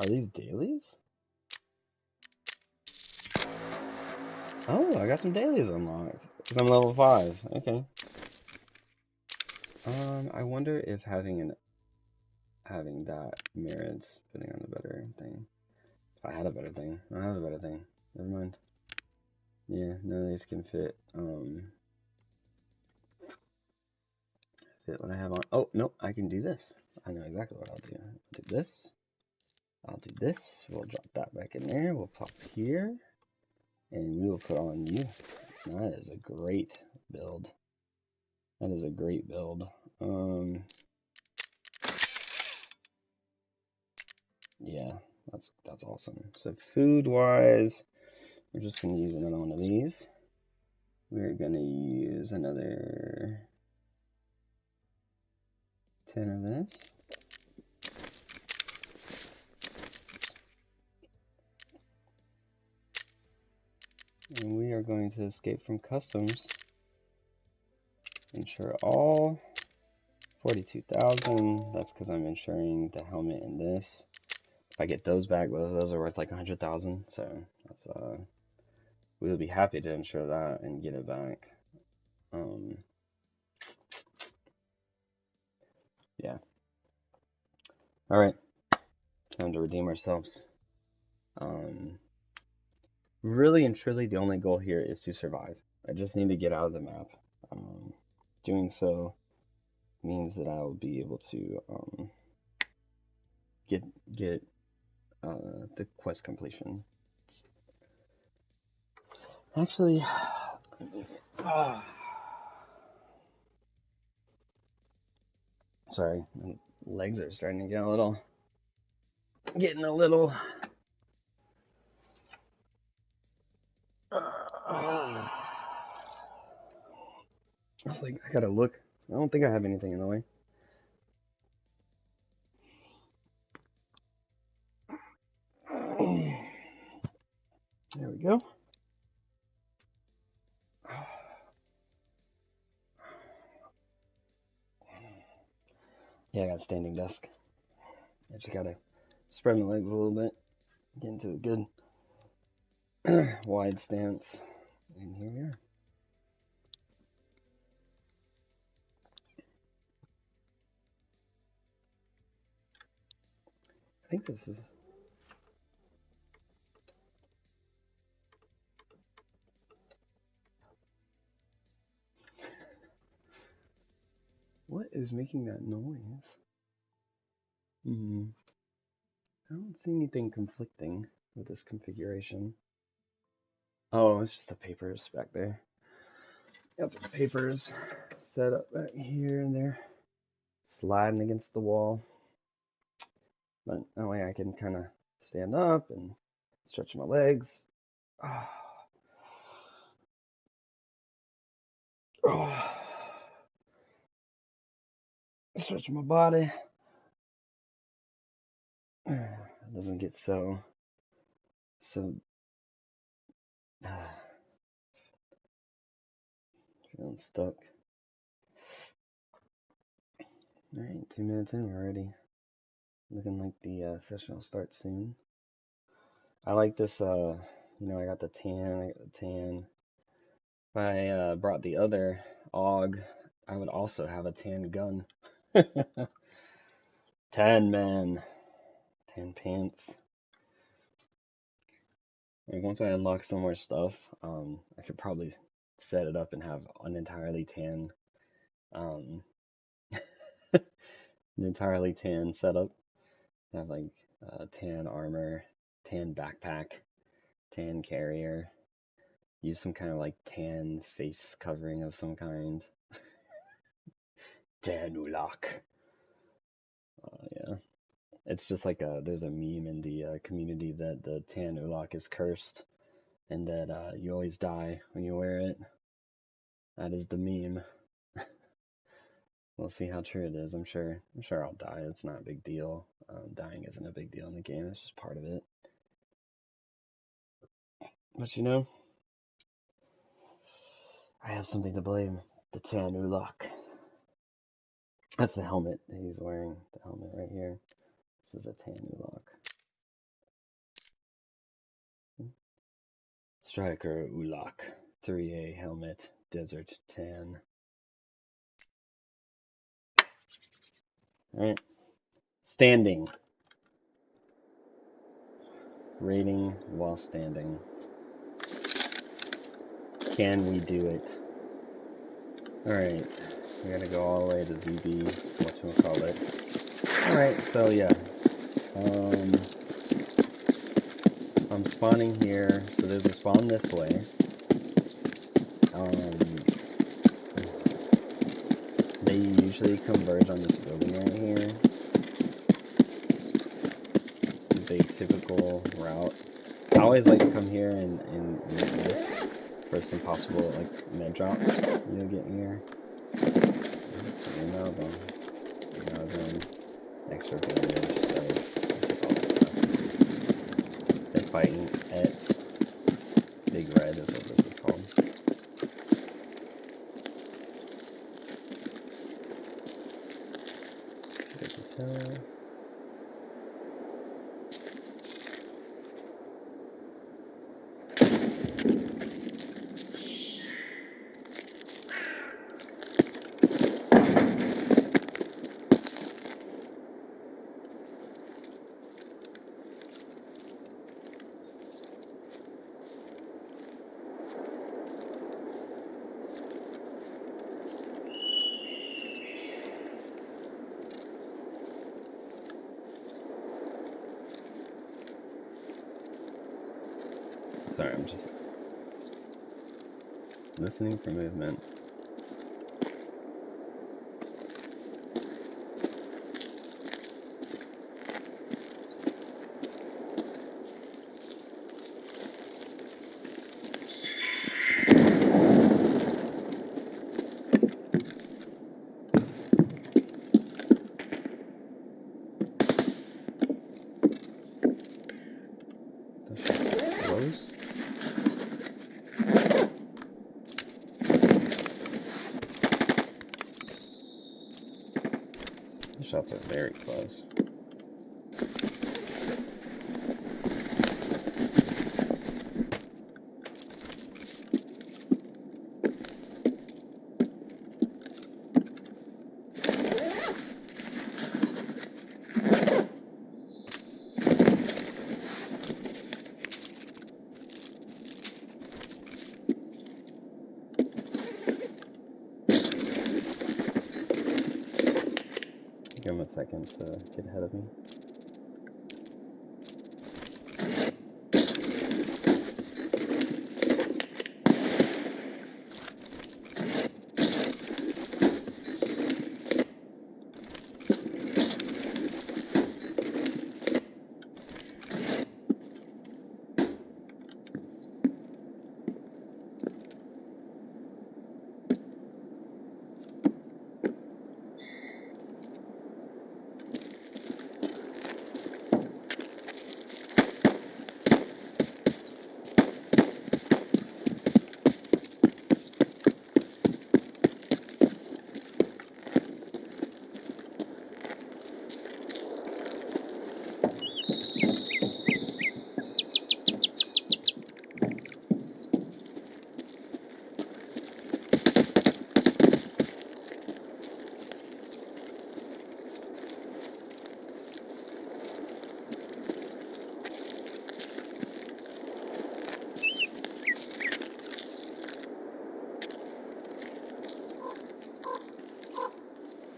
Are these dailies? Oh, I got some dailies unlocked. Because I'm level 5. Okay. I wonder if having that merits putting on a better thing. If I had a better thing. I don't have a better thing. Never mind. Yeah, none of these can fit what I have on. Oh, no, I can do this. I know exactly what I'll do. I'll do this. I'll do this. We'll drop that back in there. We'll pop here. And we will put on you. That is a great build. That is a great build. Yeah, that's awesome. So food-wise, we're just gonna use another one of these. We're gonna use another 10 of this. And we are going to escape from customs. Insure all. 42,000. That's because I'm insuring the helmet and this. If I get those back, those are worth like 100,000. So That's, we would be happy to insure that and get it back. Yeah. All right. Time to redeem ourselves. Really and truly, the only goal here is to survive. I just need to get out of the map. Doing so means that I will be able to get the quest completion. Actually, sorry, my legs are starting to get getting a little. I was like, I gotta look. I don't think I have anything in the way. There we go. Yeah, I got a standing desk. I just gotta spread my legs a little bit, get into a good wide stance, and here we are. I think this is. What is making that noise? I don't see anything conflicting with this configuration. Oh, it's just the papers back there. Got some papers set up right here and there, sliding against the wall. But that way I can kind of stand up and stretch my legs. Stretch my body. It doesn't get so feeling stuck. Alright, 2 minutes in already. Looking like the session will start soon. I like this, I got the tan, If I brought the other AUG, I would also have a tan gun. Tan man. Tan pants. Like once I unlock some more stuff, I could probably set it up and have an entirely tan, an entirely tan setup. Have like tan armor, tan backpack, tan carrier. Use some kind of like tan face covering of some kind. Tan ulak. Yeah. It's just like there's a meme in the community that the tan ulak is cursed and that you always die when you wear it. That is the meme. We'll see how true it is. I'm sure I'll die. It's not a big deal. Dying isn't a big deal in the game. It's just part of it. But I have something to blame. The tan ulak. That's the helmet that he's wearing. The helmet right here. This is a tan ulak. Striker ulak. 3A helmet. Desert tan. Alright. Standing. Rating while standing. Can we do it? Alright. We gotta go all the way to ZB. Whatchamacallit. Alright, so yeah. I'm spawning here. So there's a spawn this way. They usually converge on this building right here. It's a typical route. I always like to come here and use this for some possible like med drops you'll get here. Extra damage, so all that stuff. They're fighting at Big Red is what this is called. This is hell. Sorry, I'm just listening for movement. Close. The shots are very close. Give him a second to get ahead of me.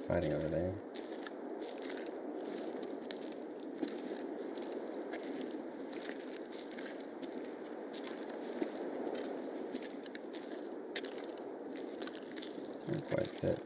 Fighting over there. Not quite fit.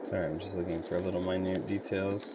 Sorry, I'm just looking for little minute details.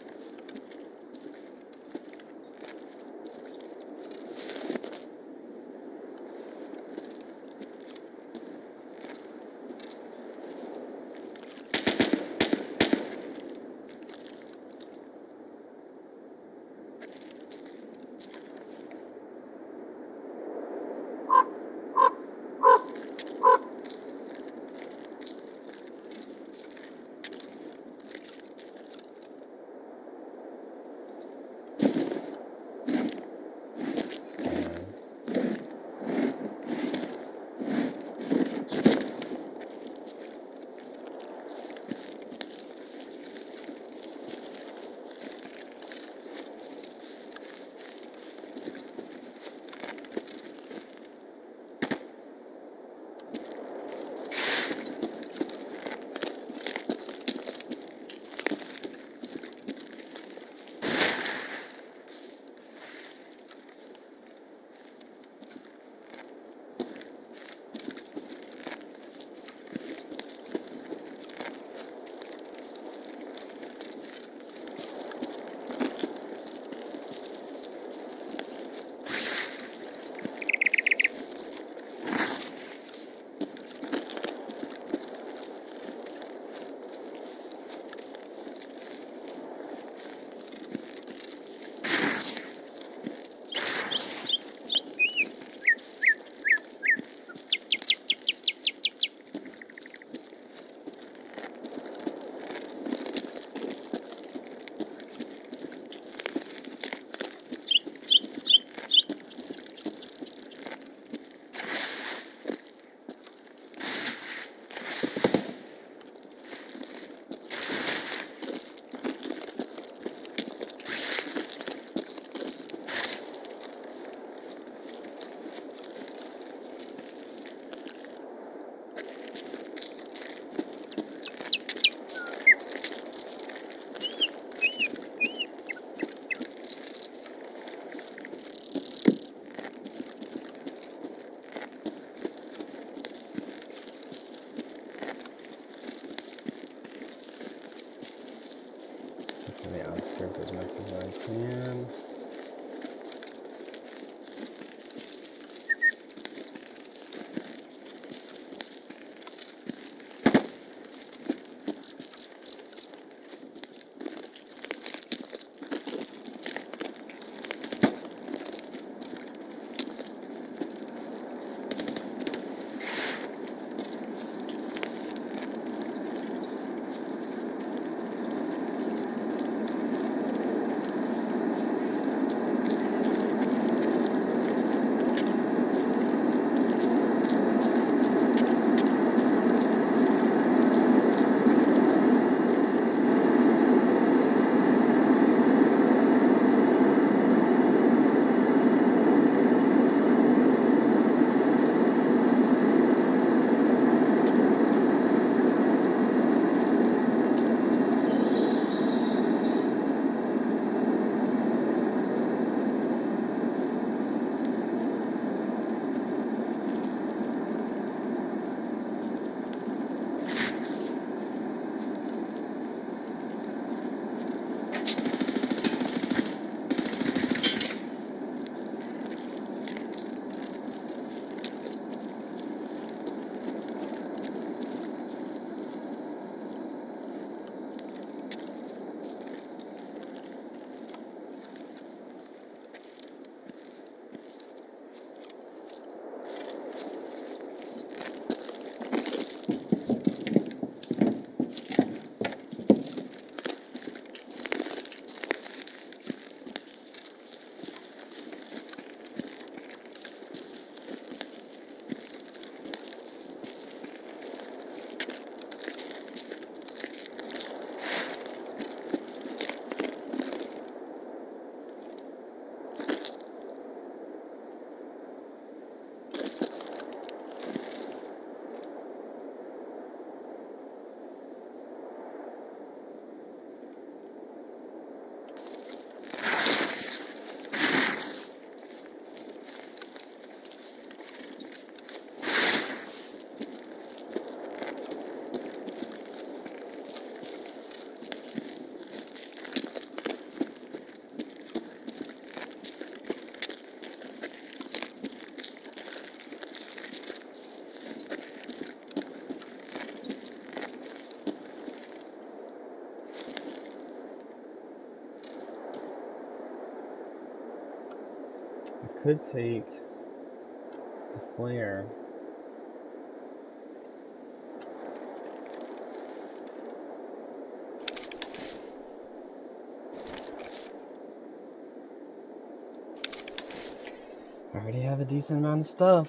could take the flare. I already have a decent amount of stuff.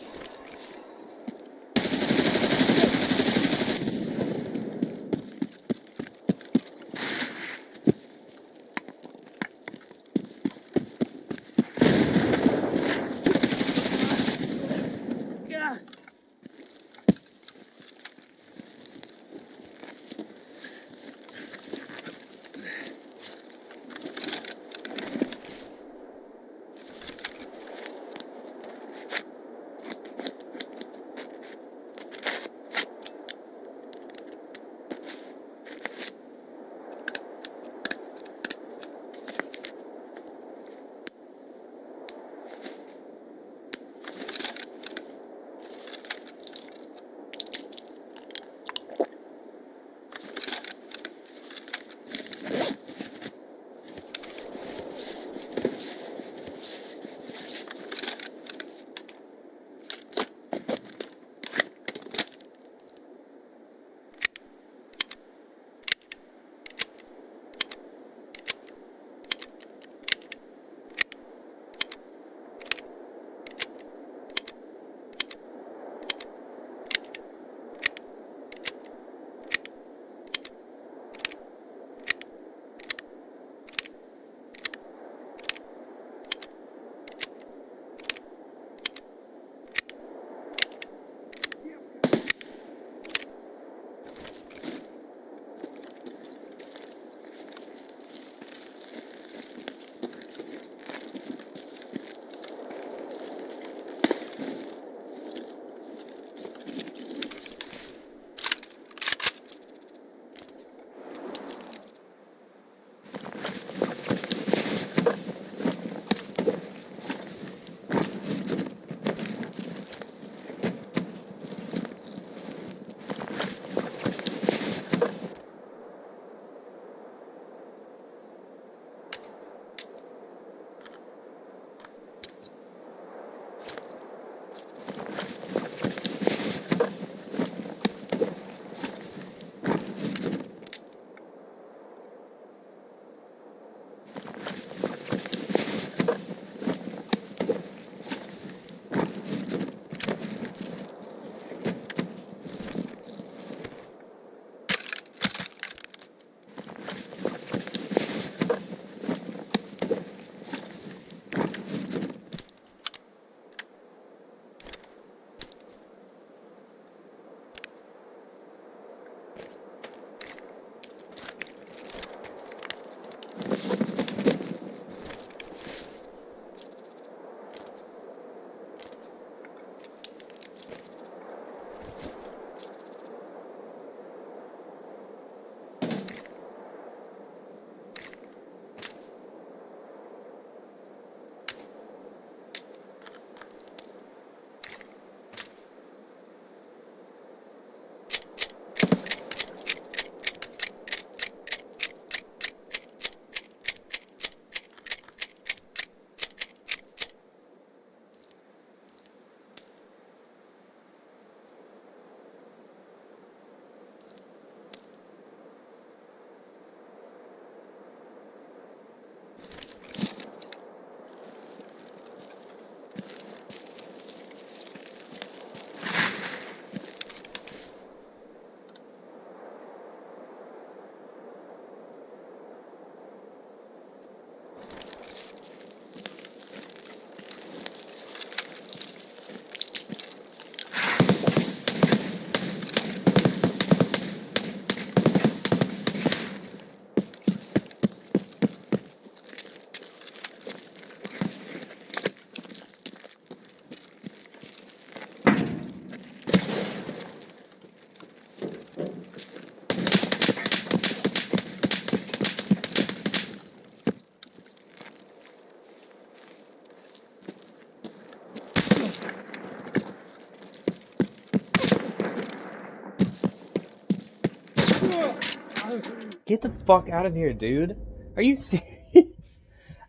Get the fuck out of here, dude. Are you serious?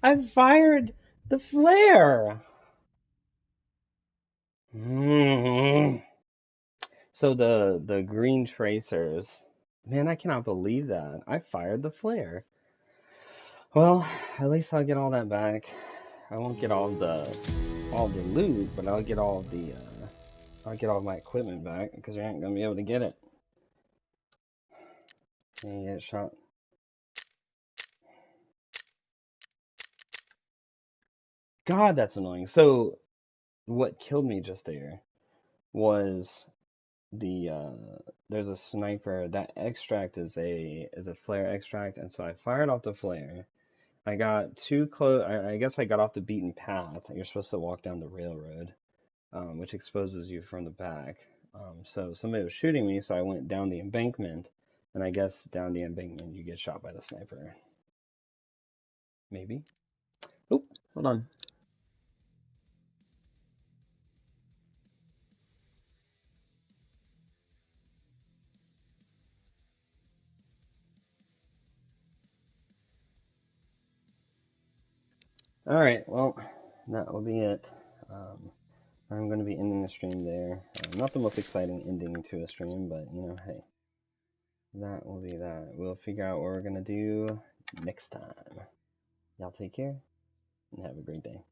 I fired the flare. So the green tracers, man, I cannot believe that. I fired the flare. Well, at least I'll get all that back. I won't get all the loot, but I'll get all my equipment back because I ain't gonna be able to get it. And get shot. God, that's annoying. So what killed me just there was there's a sniper. That extract is a flare extract, and so I fired off the flare. I got too close. I guess I got off the beaten path. You're supposed to walk down the railroad, which exposes you from the back. So somebody was shooting me, so I went down the embankment, and I guess down the embankment you get shot by the sniper. Maybe. Oh, hold on. All right, well, that will be it. Um, I'm going to be ending the stream there. Not the most exciting ending to a stream, but you know, hey, that will be that. We'll figure out what we're going to do next time. Y'all take care and have a great day.